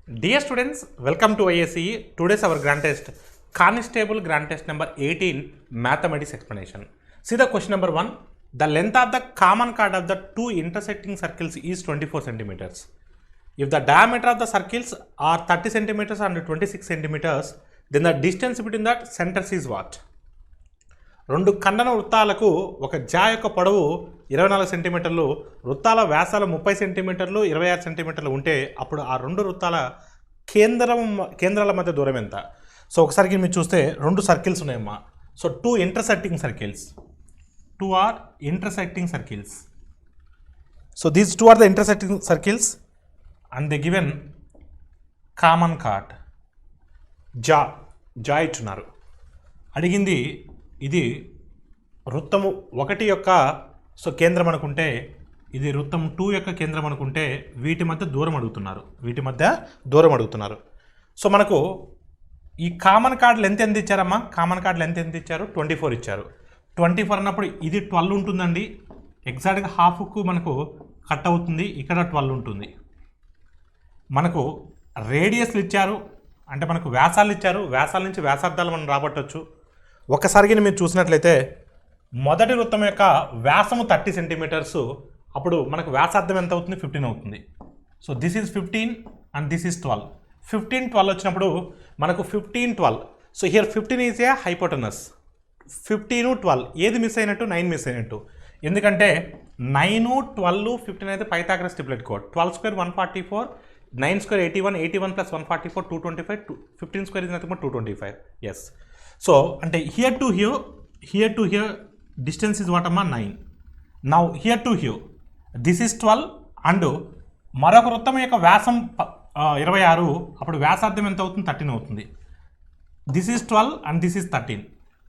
Dear students, welcome to ISCE. Today's our grand test, Constable grand test number 18, mathematics explanation. See the question number 1. The length of the common chord of the two intersecting circles is 24 centimeters. If the diameter of the circles are 30 centimeters and 26 centimeters, then the distance between the centers is what? రెండు ఖండన వృత్తాలకు ఒక జా యొక్క పొడవు 24 సెంటీమీటర్లు, వృత్తాల వ్యాసాలు 30 సెంటీమీటర్లు, 26 సెంటీమీటర్లు ఉంటే అప్పుడు ఆ రెండు వృత్తాల కేంద్రాల మధ్య దూరం ఎంత? సో ఒకసారికి మీరు చూస్తే రెండు సర్కిల్స్ ఉన్నాయమ్మా. So two are intersecting circles. So these two are the intersecting circles and they given common chord జా ఇచ్చున్నారు. అడిగింది ఇది వృత్తము 1 యొక్క సో కేంద్రం అనుకుంటే, ఇది వృత్తం 2 యొక్క కేంద్రం అనుకుంటే వీటి మధ్య దూరం అడుగుతున్నారు. సో మనకు ఈ కామన్ కార్డ్ లెంత్ ఎంత ఇచ్చారమ్మా? కామన్ కార్డ్ లెంత్ ఎంత ఇచ్చారు? 24 ఇచ్చారు. 24 అన్నప్పుడు ఇది 12 ఉంటుందండి. ఎగ్జాక్ట్గా హాఫ్కు మనకు కట్ అవుతుంది. ఇక్కడ 12 ఉంటుంది. మనకు రేడియస్లు ఇచ్చారు, అంటే మనకు వ్యాసాలు ఇచ్చారు. వ్యాసాల నుంచి వ్యాసార్థాలు మనం రాబట్టవచ్చు. ఒకసారిగా మీరు చూసినట్లయితే మొదటి వృత్తం యొక్క వ్యాసము 30 సెంటీమీటర్స్, అప్పుడు మనకు వ్యాసార్థం ఎంత అవుతుంది? 15 అవుతుంది. So this is 15 and this is 12. 15, 12 వచ్చినప్పుడు మనకు 15, 12. So here 15 is a hypotenuse. 15, 12 ఏది మిస్ అయినట్టు? 9 మిస్ అయినట్టు. ఎందుకంటే 9, 12, 15 అయితే Pythagoras triplet code. 12 square 144, 9 square 81, 81 plus 144 225, 15 square is nothing but 225. Yes. So అంటే here to here distance is what అమ్మా? 9. Now here to here this is 12 and మరొక వృత్తం యొక్క వ్యాసం 26, అప్పుడు వ్యాసార్థం ఎంత అవుతుంది? 13 అవుతుంది. This is 12 and this is 13.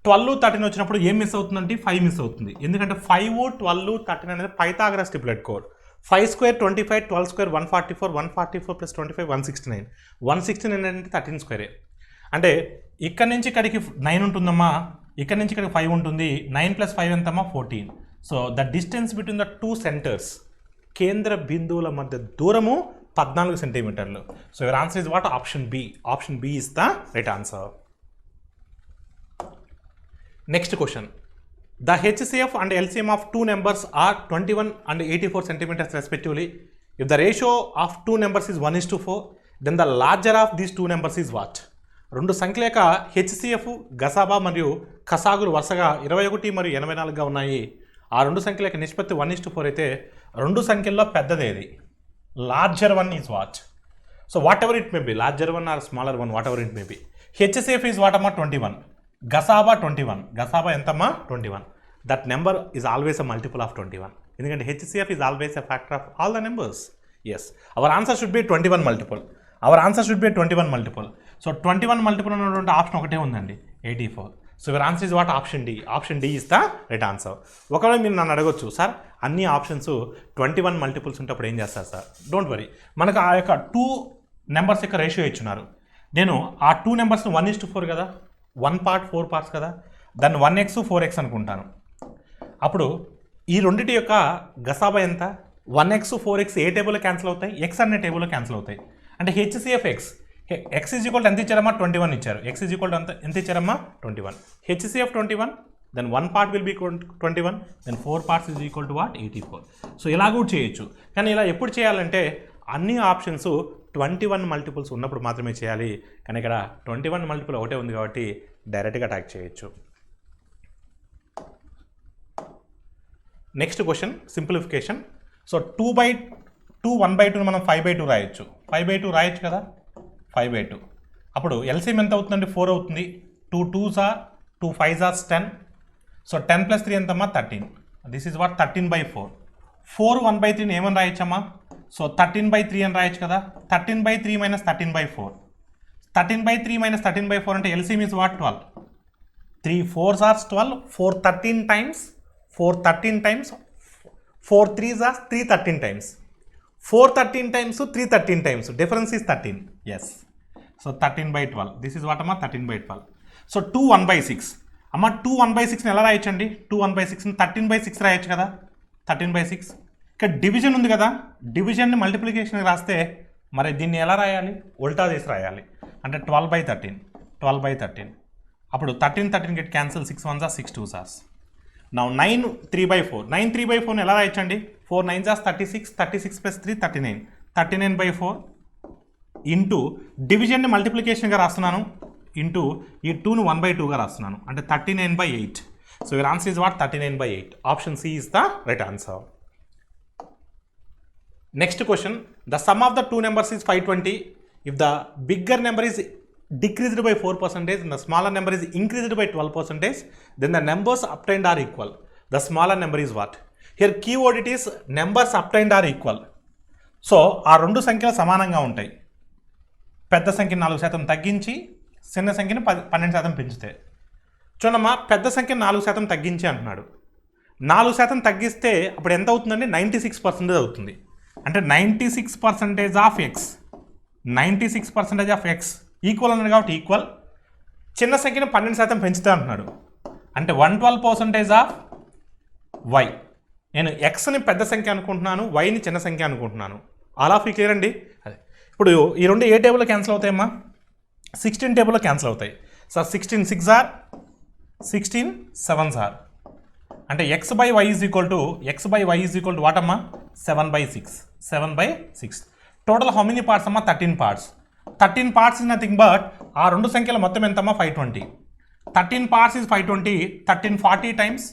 12, 13 వచ్చినప్పుడు ఏం మిస్ అవుతుందంటే 5 మిస్ అవుతుంది. ఎందుకంటే 5, 12, 13 అనేది Pythagoras triplet code. 5 square 25, 12 square 144, 144 plus 25 169. 169 అంటే 13 స్క్వేరే. అంటే ఇక్కడ నుంచి ఇక్కడికి 9 ఉంటుందమ్మా, ఇక్కడ నుంచి ఇక్కడికి 5 ఉంటుంది. 9 ప్లస్ 5 ఎంతమ్మా? 14. So the distance between the two centres, కేంద్ర బిందువుల మధ్య దూరము 14 సెంటీమీటర్లు. So your answer is what? Option B. Option B is the right answer. Next question. The HCF and LCM of two numbers are 21 and 84 centimeters respectively. If the ratio of two numbers is 1:4, then the larger of these two numbers is what? రెండు సంఖ్యల యొక్క HCF గసాబా మరియు కసాగులు వరుసగా 21 మరియు 84గా ఉన్నాయి. ఆ రెండు సంఖ్యల యొక్క నిష్పత్తి 1:4 అయితే రెండు సంఖ్యల్లో పెద్దదేది? Larger one is what? So whatever it may be, larger one or smaller one, whatever it may be. HCF is what అమ్మా? 21. గసాబా 21. గసాబా ఎంతమ్మా? 21. That number is always a multiple of 21. ఎందుకంటే HCF is always a factor of all the numbers. Yes, our answer should be 21 multiple. So 21 multiple ఉన్నటువంటి option ఒకటే ఉందండి, 84. So your answer is what? Option D. Option D is the right answer. ఒకవేళ మీరు నన్ను అడగొచ్చు, sir అన్ని options 21 multiples ఉంటే అప్పుడు ఏం చేస్తారు సార్? డోంట్ వరీ, మనకు ఆ యొక్క 2 నెంబర్స్ యొక్క రేషియో ఇచ్చున్నారు. నేను ఆ 2 నెంబర్స్ని 1:4 కదా, 1 పార్ట్ 4 పార్ట్స్ కదా, దాన్ని 1x 4x అనుకుంటాను. అప్పుడు ఈ రెండింటి యొక్క గసాబా ఎంత? 1x 4x ఏ టేబుల్లో క్యాన్సిల్ అవుతాయి? ఎక్స్ అనే టేబుల్లో క్యాన్సిల్ అవుతాయి. అంటే HCF ఎక్స్ ఈజ్ ఈక్వల్ ఎంత ఇచ్చారమ్మా? 21 ఇచ్చారు. ఎక్స్ ఈజ్ ఈక్వల్ ఎంత ఇచ్చారమ్మా? 21. HCF 21, then 1 part will be 21, then 4 parts is equal to what? 84. So ఇలా కూడా చేయొచ్చు. కానీ ఇలా ఎప్పుడు చేయాలంటే అన్ని ఆప్షన్స్ 21 మల్టిపుల్స్ ఉన్నప్పుడు మాత్రమే చేయాలి. కానీ ఇక్కడ 21 మల్టిపుల్ ఒకటే ఉంది కాబట్టి డైరెక్ట్గా అటాక్ చేయొచ్చు. Next question, simplification. సో 2/2 1/2 మనం 5/2 రాయొచ్చు. 5/2 రాయొచ్చు కదా, 5/2. అప్పుడు ఎల్సిఎం ఎంత అవుతుందండి? 4 అవుతుంది. 2 2s are 2 5s are 10. So 10 + 3 ఎంతమ్మా? 13. This is what? 13/4. 4 1/3 ఏమని రాయొచ్చమ్మా? సో 13/3 అని రాయొచ్చు కదా. 13/3 మైనస్ 13/4. 13/3 మైనస్ 13/4 అంటే LCM is what? 12. 3 4s are 12. 4 13 times 4 3s are 3 13 times. 4 13 times 3 13 times. Difference is 13. Yes. So 13/12. This is what amma? 13/12. So 2 1/6. Amma 2 1/6 ఎలా రాయొచ్చండి? 2 1/6 13/6 రాయొచ్చు కదా. 13/6. ఇక్కడ డివిజన్ ఉంది కదా, డివిజన్ని మల్టిప్లికేషన్ రాస్తే మరి దీన్ని ఎలా రాయాలి? ఉల్టా చేసి రాయాలి. అంటే 12/13 అప్పుడు 13 get cancel, 6 1s are 6 2s are. Now 9 3/4 9 3/4 ఎలా రాయొచ్చండి? 4 9s are 36 ప్లస్ 3 39/4 ఇంటూ డివిజన్ని మల్టిప్లికేషన్గా రాస్తున్నాను ఇంటూ ఈ 2ను 1/2గా రాస్తున్నాను అంటే 39/8. So your answer is what? 39/8. Option C is the right answer. Next question, the sum of the two numbers is 520. If the bigger number is decreased by 4% and the smaller number is increased by 12%, then the numbers obtained are equal. The smaller number is what? Here keyword it is numbers obtained are equal. So ఆ రెండు సంఖ్యలు సమానంగా ఉంటాయి. పెద్ద సంఖ్యను 4% తగ్గించి చిన్న సంఖ్యను 12% పెంచితే. చూడమ్మా, పెద్ద సంఖ్యను 4% తగ్గించి అంటున్నాడు. 4% తగ్గిస్తే అప్పుడు ఎంత అవుతుందండి? 96% అవుతుంది. అంటే 96% of X, 96% of X equal అన్నాడు కాబట్టి ఈక్వల్. చిన్న సంఖ్యను 12% పెంచుతా అంటున్నాడు అంటే 112% ఆఫ్ వై. నేను ఎక్స్ని పెద్ద సంఖ్య అనుకుంటున్నాను, వైని చిన్న సంఖ్య అనుకుంటున్నాను. ఆల్ ఆఫ్ క్లియర్ అండి. అదే ఇప్పుడు ఈ రెండు ఏ టేబుల్లో క్యాన్సిల్ అవుతాయమ్మా? 16 టేబుల్లో క్యాన్సిల్ అవుతాయి. Sir 16 6s are 16 7s are అంటే X by Y is equal to what అమ్మా? 7/6. టోటల్ హౌ మెనీ పార్ట్స్ అమ్మా? 13 parts. 13 parts is nothing but ఆ రెండు సంఖ్యల మొత్తం ఎంతమ్మా? 520. 13 parts is 520. 1340 times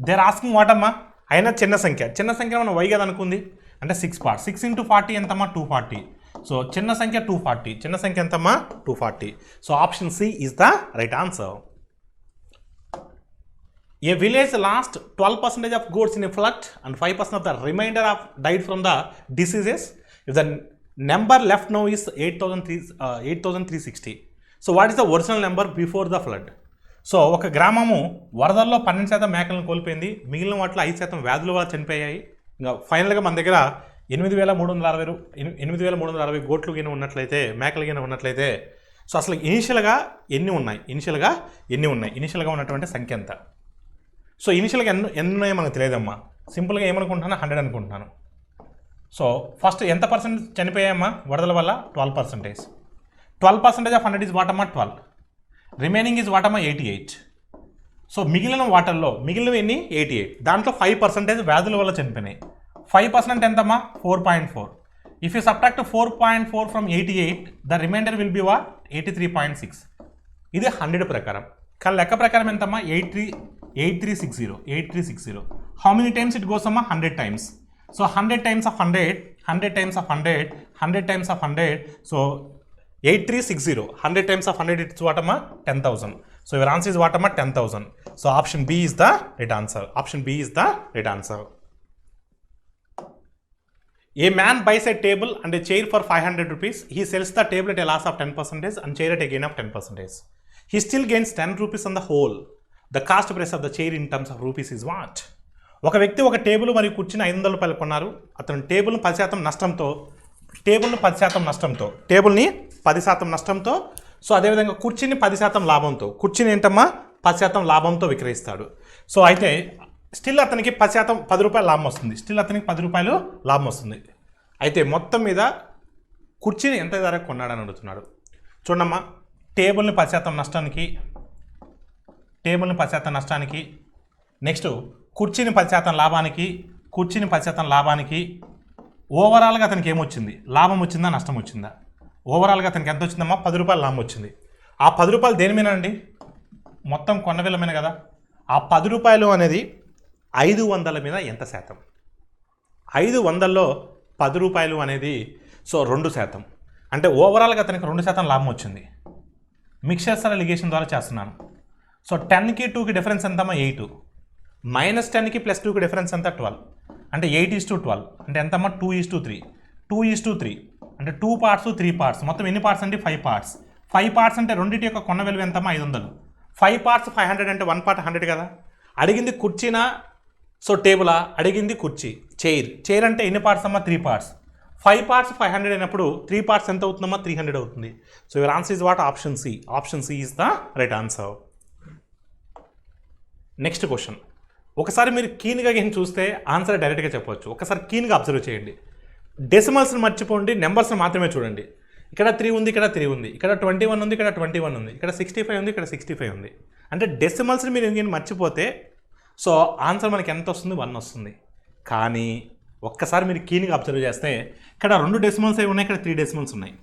they are asking what అమ్మా? అయినా చిన్న సంఖ్య మనం వై కదా అనుకుంది అంటే 6 పార్ట్స్. 6 into 40 ఎంతమ్మా? 240. సో చిన్న సంఖ్య 240, చిన్న సంఖ్య ఎంతమ్మా? 240. So option C is the right answer. A village lost 12% of goods in a flood and 5% of the remainder of died from the diseases. If the number left now is 8,360. So what is the original number before the flood? So ఒక గ్రామము వరదల్లో 12% మేకలను కోల్పోయింది, మిగిలిన వాటిలో 5% వ్యాధుల వల్ల చనిపోయాయి. ఇంకా ఫైనల్గా మన దగ్గర 8,360 గోట్లు గిన ఉన్నట్లయితే, మేకలు గిన ఉన్నట్లయితే, సో అసలు ఇనిషియల్గా ఎన్ని ఉన్నాయి? ఇనిషియల్గా ఉన్నటువంటి సంఖ్య ఎంత? సో ఇనిషియల్గా ఎన్ని ఉన్నాయో మనకు తెలియదమ్మా. సింపుల్గా ఏమనుకుంటున్నాను? 100 అనుకుంటున్నాను. సో ఫస్ట్ ఎంత పర్సెంట్ చనిపోయాయమ్మా వరదల వల్ల? 12%. 12% ఆఫ్ 100 ఈజ్ వాటమ్మా? 12. రిమైనింగ్ ఈజ్ వాటమ్మా? 88. సో మిగిలిన వాటర్లో మిగిలినవి ఎన్ని? 88. దాంట్లో 5% వ్యాధుల వల్ల చనిపోయినాయి. 5% ఎంతమ్మా? 4.4. If you subtract 4.4 from 88, the remainder will be what? 83.6. ఇది 100 ప్రకారం. కానీ లెక్క ప్రకారం ఎంతమ్మా? 8360. How many times it goes అమ్మా? 100 times. So 100 times of 100, 100 times of 100, 100 times of 100. So 8360, 100 times of 100 it's what అమ్మా? 10,000. So your answer is what అమ్మా? 10,000. So option B is the right answer. A man buys a table and a chair for 500 rupees. He sells the table at a loss of 10% and chair at a gain of 10%. He still gains 10 rupees on the whole. The cost price of the chair in terms of rupees is what? ఒక వ్యక్తి ఒక table మరియు కుర్చీని 500 రూపాయలు కొన్నారు. అతను టేబుల్ని 10% నష్టంతో, so అదేవిధంగా కుర్చీని 10% లాభంతో, కుర్చీని ఏంటమ్మా? 10% లాభంతో విక్రయిస్తాడు. సో అయితే స్టిల్ అతనికి 10 రూపాయలు లాభం వస్తుంది. అయితే మొత్తం మీద కుర్చీని ఎంత ధరకు కొన్నాడని అడుగుతున్నాడు. చూడమ్మా, టేబుల్ని 10% నష్టానికి, నెక్స్ట్ కుర్చీని 10% లాభానికి, ఓవరాల్గా అతనికి ఏమొచ్చింది? లాభం వచ్చిందా, నష్టం వచ్చిందా? ఓవరాల్గా అతనికి ఎంత వచ్చిందమ్మా? 10 రూపాయలు లాభం వచ్చింది. ఆ 10 రూపాయలు దేని మీద అండి? మొత్తం కొన్న విలువ మీద కదా. ఆ 10 రూపాయలు అనేది 500 మీద ఎంత శాతం? 500లో 10 రూపాయలు అనేది సో 2%. అంటే ఓవరాల్గా అతనికి 2% లాభం వచ్చింది. మిక్సర్ లిగేషన్ ద్వారా చేస్తున్నాను. సో 10కి 2కి డిఫరెన్స్ ఎంతమ్మా? 8. -10కి +2కి డిఫరెన్స్ ఎంత? 12. అంటే 8:12 అంటే ఎంతమ్మా? 2:3 అంటే 2 పార్ట్స్ 3 పార్ట్స్, మొత్తం ఎన్ని పార్ట్స్ అంటే 5 పార్ట్స్. 5 పార్ట్స్ అంటే రెండింటి యొక్క కొన్న విలువ ఎంతమ్మా? 500. 5 పార్ట్స్ 500 అంటే 1 పార్ట్ 100 కదా. అడిగింది కుర్చీనా సో టేబులా? అడిగింది కుర్చీ. చైర్ అంటే ఎన్ని పార్ట్స్ అమ్మా? 3 పార్ట్స్. 5 పార్ట్స్ 500 అయినప్పుడు 3 పార్ట్స్ ఎంత అవుతుందమ్మా? 300 అవుతుంది. So your answer is what? Option C is the right answer. Next question, ఒకసారి మీరు కీన్గా చూస్తే ఆన్సర్ డైరెక్ట్గా చెప్పవచ్చు. ఒకసారి కీన్గా అబ్జర్వ్ చేయండి. డెసిమల్స్ని మర్చిపోండి, నెంబర్స్ని మాత్రమే చూడండి. ఇక్కడ 3 ఉంది, ఇక్కడ 3 ఉంది, ఇక్కడ 21 ఉంది, ఇక్కడ 21 ఉంది, ఇక్కడ 65 ఉంది, ఇక్కడ 65 ఉంది. అంటే డెసిమల్స్ని మీరు ఇంకేం మర్చిపోతే సో ఆన్సర్ మనకి ఎంత వస్తుంది? 1 వస్తుంది. కానీ ఒక్కసారి మీరు కీన్గా అబ్జర్వ్ చేస్తే ఇక్కడ 2 డెసిమల్స్ ఉన్నాయి, ఇక్కడ 3 డెసిమల్స్ ఉన్నాయి,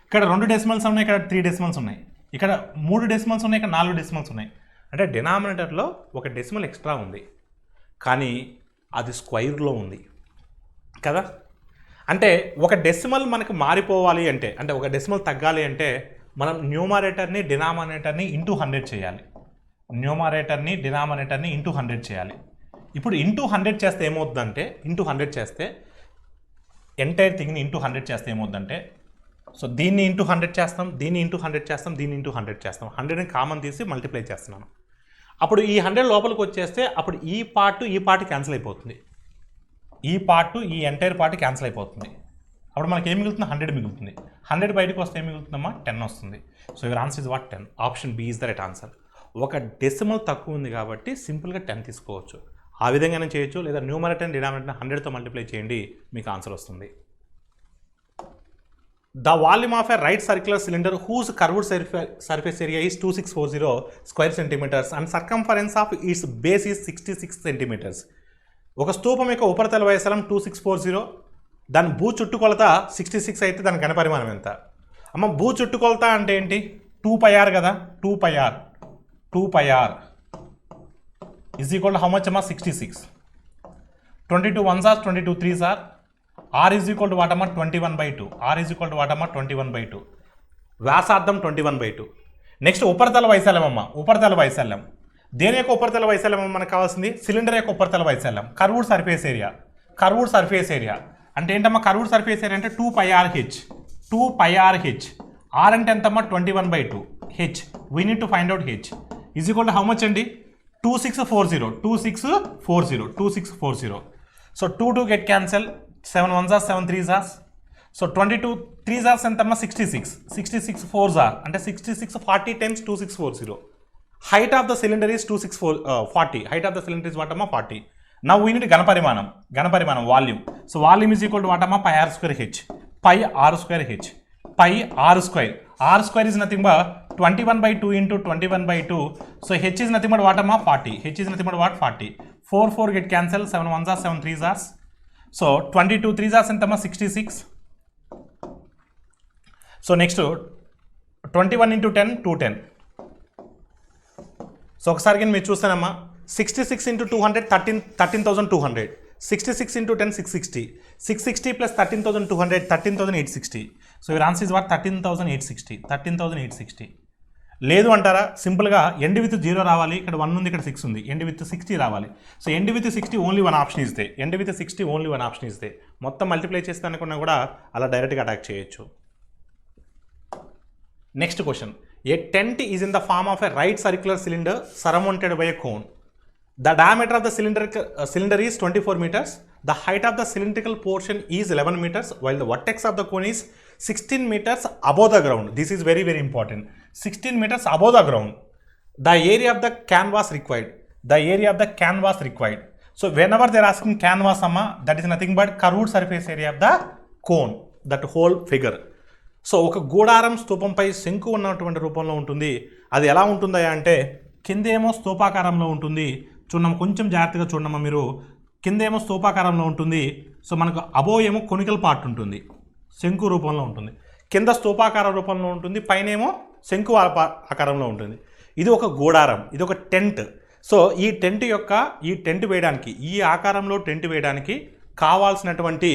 ఇక్కడ 2 డెసిమల్స్ ఉన్నాయి, ఇక్కడ 3 డెసిమల్స్ ఉన్నాయి, ఇక్కడ 3 డెసిమల్స్ ఉన్నాయి, ఇక్కడ 4 డెసిమల్స్ ఉన్నాయి. అంటే డినామినేటర్లో ఒక డెసిమల్ ఎక్స్ట్రా ఉంది, కానీ అది స్క్వైర్లో ఉంది కదా. అంటే ఒక డెసిమల్ మనకు మారిపోవాలి అంటే, అంటే ఒక డెసిమల్ తగ్గాలి అంటే మనం న్యూమరేటర్ని డినామినేటర్ని ఇంటూ 100 చేయాలి. న్యూమరేటర్ని డినామినేటర్ని ఇంటూ 100 చేయాలి. ఇప్పుడు ఇంటూ 100 చేస్తే ఏమవుతుందంటే, ఇంటూ 100 చేస్తే ఎంటైర్ థింగ్ని ఇంటూ 100 చేస్తే ఏమవుతుందంటే, సో దీన్ని ఇంటూ 100 చేస్తాం, దీన్ని ఇంటూ 100 చేస్తాం, దీన్ని ఇంటూ 100 చేస్తాం. 100ని కామన్ తీసి మల్టిప్లై చేస్తున్నాను. అప్పుడు ఈ 100 లోపలికి వచ్చేస్తే అప్పుడు ఈ పార్ట్ క్యాన్సిల్ అయిపోతుంది, ఈ పార్ట్ ఈ ఎంటైర్ పార్ట్ క్యాన్సిల్ అయిపోతుంది. అప్పుడు మనకి ఏం మిగులుతుంది? 100 మిగులుతుంది. 100 బయటకు వస్తే ఏం మిగులుతుందమ్మా? 10 వస్తుంది. So your answer is what? 10. Option B is the right answer. ఒక డెసిమల్ తక్కువ ఉంది కాబట్టి సింపుల్గా 10 తీసుకోవచ్చు. ఆ విధంగానే చేయొచ్చు, లేదా న్యూమరేటర్ అండ్ డినామినేటర్ 100తో మల్టిప్లై చేయండి, మీకు ఆన్సర్ వస్తుంది. The volume of a right circular cylinder whose curved surface area is 2640 square centimeters and circumference of its base is 66 centimeters. ఒక స్తూపం యొక్క ఉపరితల వైశాల్యం 2640, దాని భూ చుట్టుకొలత 66 అయితే దాని ఘనపరిమాణం ఎంత? అమ్మ భూ చుట్టుకొలత అంటే ఏంటి? 2πr కదా. 2πr is equal to how much అమ్మా? 66. 22 1s are 22 3s are. R is equal to what అమ్మా? 21/2. R is equal to what అమ్మా? 21/2. వ్యాసార్థం 21/2. నెక్స్ట్ ఉపరితల వైశాల్యం అమ్మ. ఉపరితల వైశాల్యం దేని యొక్క ఉపరితల వైశాల్యం మనకు కావాల్సింది? సిలిండర్ యొక్క ఉపరితల వైశాల్యం. Curved surface area. Curved surface area అంటే ఏంటమ్మా? కర్వ్డ్ సర్ఫేస్ ఏరియా అంటే 2πrh. 2πrh. R అంటే ఎంతమ్మా? 21/2. H we need to find out H is equal to how much అండి? 2640. 2640. So 2 get cancel. 7 1s are 7 3s are. So 22 3s are ఎంతమ్మా? 66. 66 4s are అంటే 66 40 times 2640. Height of the cylinder is 40. Height of the cylinder is what amma? 40. Now we need ఘనపరిమాణం. Volume. So volume is equal to what అమ్మా? πr square h. πr square h. πr square. r square is nothing but 21/2 into 21/2. So h is nothing but what amma? 40. h is nothing but what? 40. 4 get cancel. 7 1s are 7 3s are. So 22 3s are ఎంతమ్మా? 66. So next 21 into 10 210. So ఒకసారి కానీ మీరు చూస్తానమ్మా, 66 into 200 13,200. 66 into 10 660. 660 plus 13,200 13,860. So your answer is what? 13,860. 13,860. లేదు అంటారా? సింపుల్గా end with 0 రావాలి. ఇక్కడ 1 ఉంది, ఇక్కడ 6 ఉంది. ఎండ్ విత్ 60 రావాలి. So end with 60 only 1 option ఇస్తే, ఎండ్ విత్ 60 ఓన్లీ 1 ఆప్షన్ ఇస్తే మొత్తం మల్టిప్లై చేస్తే అనుకున్నా కూడా అలా డైరెక్ట్గా అటాక్ చేయొచ్చు. Next question. A tent is in the form of a right circular cylinder surmounted by a cone. The diameter of the cylinder is 24 meters. The height of the cylindrical portion is 11 meters, while the vertex of the cone is 16 meters above the ground. This is very very important. 16 meters above the ground. The area of the canvas required. The area of the canvas required. So whenever they are asking canvas, amma, that is nothing but curved surface area of the cone. That whole figure. So ఒక గూడారం స్తూపంపై శంకు ఉన్నటువంటి రూపంలో ఉంటుంది. అది ఎలా ఉంటుందా అంటే కిందేమో స్తూపాకారంలో ఉంటుంది. చూడమ్మ, కొంచెం జాగ్రత్తగా చూడమ్మా మీరు. కిందేమో స్తూపాకారంలో ఉంటుంది. సో మనకు అబో ఏమో కొనికల్ పార్ట్ ఉంటుంది, శంకు రూపంలో ఉంటుంది. కింద స్తూపాకార రూపంలో ఉంటుంది, పైనేమో శంకు ఆకారంలో ఉంటుంది. ఇది ఒక గూడారం, ఇది ఒక టెంట్. సో ఈ టెంట్ వేయడానికి, ఈ ఆకారంలో టెంట్ వేయడానికి కావాల్సినటువంటి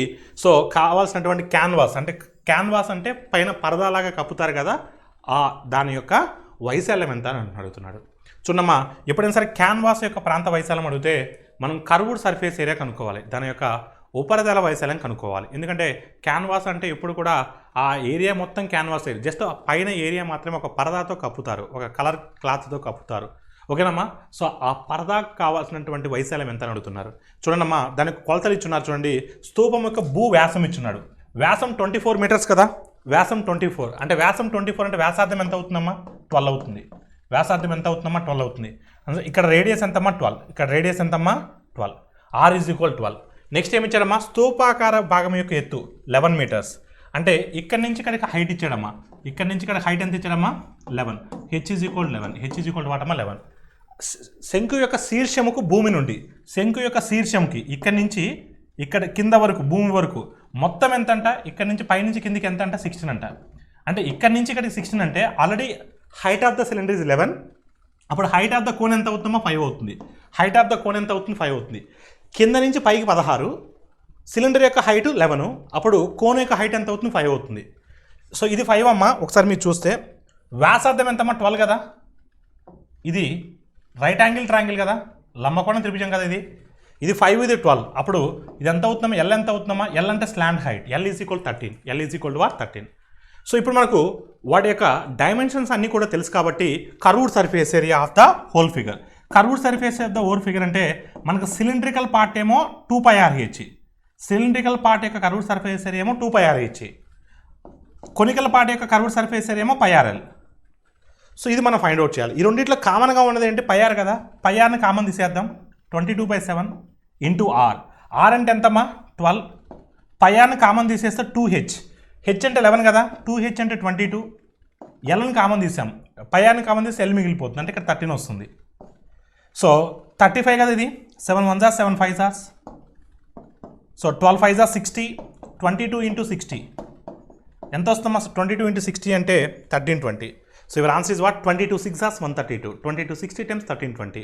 క్యాన్వాస్ అంటే పైన పరదాలాగా కప్పుతారు కదా, దాని యొక్క వైశాల్యం ఎంత అని అడుగుతున్నాడు. చూడమ్మా, ఎప్పుడైనా సరే క్యాన్వాస్ యొక్క ప్రాంత వైశాల్యం అడిగితే మనం కర్వ్డ్ సర్ఫేస్ ఏరియా కనుక్కోవాలి, దాని యొక్క ఉపరితల వైశాల్యం కనుక్కోవాలి. ఎందుకంటే క్యాన్వాస్ అంటే ఎప్పుడు కూడా ఆ ఏరియా మొత్తం క్యాన్వాస్ ఏరియా, జస్ట్ పైన ఏరియా మాత్రమే ఒక పరదాతో కప్పుతారు, ఒక కలర్ క్లాత్తో కప్పుతారు. ఓకేనమ్మా. సో ఆ పరదాకు కావాల్సినటువంటి వైశాల్యం ఎంత అని అడుగుతున్నారు. చూడండమ్మా, దానికి కొలతలు ఇచ్చున్నారు. చూడండి, స్తూపం యొక్క భూ వ్యాసం ఇచ్చున్నాడు. వ్యాసం 24 మీటర్స్ కదా. వ్యాసం 24 అంటే వ్యాసార్థం ఎంత అవుతుందమ్మా? 12 అవుతుంది. వ్యాసార్థం ఎంత అవుతుందమ్మా? 12 అవుతుంది. ఇక్కడ రేడియస్ ఎంతమ్మా? 12. ఇక్కడ రేడియస్ ఎంతమ్మా? 12. r is equal 12. నెక్స్ట్ ఏమి ఇచ్చాడమ్మా, స్తూపాకార భాగం యొక్క ఎత్తు 11 మీటర్స్. అంటే ఇక్కడి నుంచి ఇక్కడికి హైట్ ఇచ్చాడమ్మా. ఇక్కడి నుంచి ఇక్కడ హైట్ ఎంత ఇచ్చాడమ్మా, 11. H is equal 11. H is equal వాటమ్మా 11. శంకు యొక్క శీర్షముకు భూమి నుండి, శంకు యొక్క శీర్షంకి ఇక్కడి నుంచి ఇక్కడ కింద వరకు భూమి వరకు మొత్తం ఎంత అంట, ఇక్కడ నుంచి పైనుంచి కిందికి ఎంత అంట, 16 అంట. అంటే ఇక్కడ నుంచి ఇక్కడికి 16 అంటే already height of the cylinder is 11. అప్పుడు హైట్ ఆఫ్ ద కోన్ ఎంత అవుతుందో 5 అవుతుంది. హైట్ ఆఫ్ ద కోన్ ఎంత అవుతుంది, 5 అవుతుంది. కింద నుంచి పైకి 16, సిలిండర్ యొక్క హైట్ 11, అప్పుడు కోన్ యొక్క హైట్ ఎంత అవుతుంది, 5 అవుతుంది. సో ఇది 5 అమ్మా. ఒకసారి మీరు చూస్తే వ్యాసార్థం ఎంతమ్మా, 12 కదా. ఇది రైట్ యాంగిల్ ట్రయాంగిల్ కదా, లంబకోణం త్రిభుజం కదా ఇది 5, ఇది 12. అప్పుడు ఇది ఎంత అవుతుందమ్మా, ఎల్ ఎంత అవుతుందమ్మా, ఎల్ అంటే slant height, L is equal 13. L is equal to 13. So ఇప్పుడు మనకు వాటి యొక్క డైమెన్షన్స్ అన్నీ కూడా తెలుసు కాబట్టి curved surface area of the whole figure. Curved surface of the whole figure అంటే మనకు సిలిండ్రికల్ పార్ట్ ఏమో 2πRH, సిలిండ్రికల్ పార్ట్ యొక్క కర్వ్డ్ సర్ఫేస్ ఏరియా ఏమో 2πRH, కొనికల్ పార్ట్ యొక్క కర్వ్డ్ సర్ఫేస్ ఏరియా ఏమో πRL. సో ఇది మనం ఫైండ్ అవుట్ చేయాలి. ఈ రెండిట్లో కామన్గా ఉన్నది ఏంటి, πR కదా. πRని కామన్ తీసేద్దాం. 22/7 ఇంటూ ఆర్. ఆర్ అంటే ఎంతమ్మా, 12. πRని కామన్ తీసేస్తే 2H. హెచ్ అంటే 11 కదా, 2H అంటే 22. ఎల్ని కామన్ తీసాం, πRని కామన్ తీస్తే ఎల్ మిగిలిపోతుంది, అంటే ఇక్కడ 13 వస్తుంది. సో 35 కదా ఇది. 7 1s are 7 5s are. So 12 5s are 60. 22 into 60 ఎంత వస్తుందమ్మా, 22 ఇంటూ 60 అంటే 1320. So your answer is what, 22 6 are 132. 22 60 times 1320.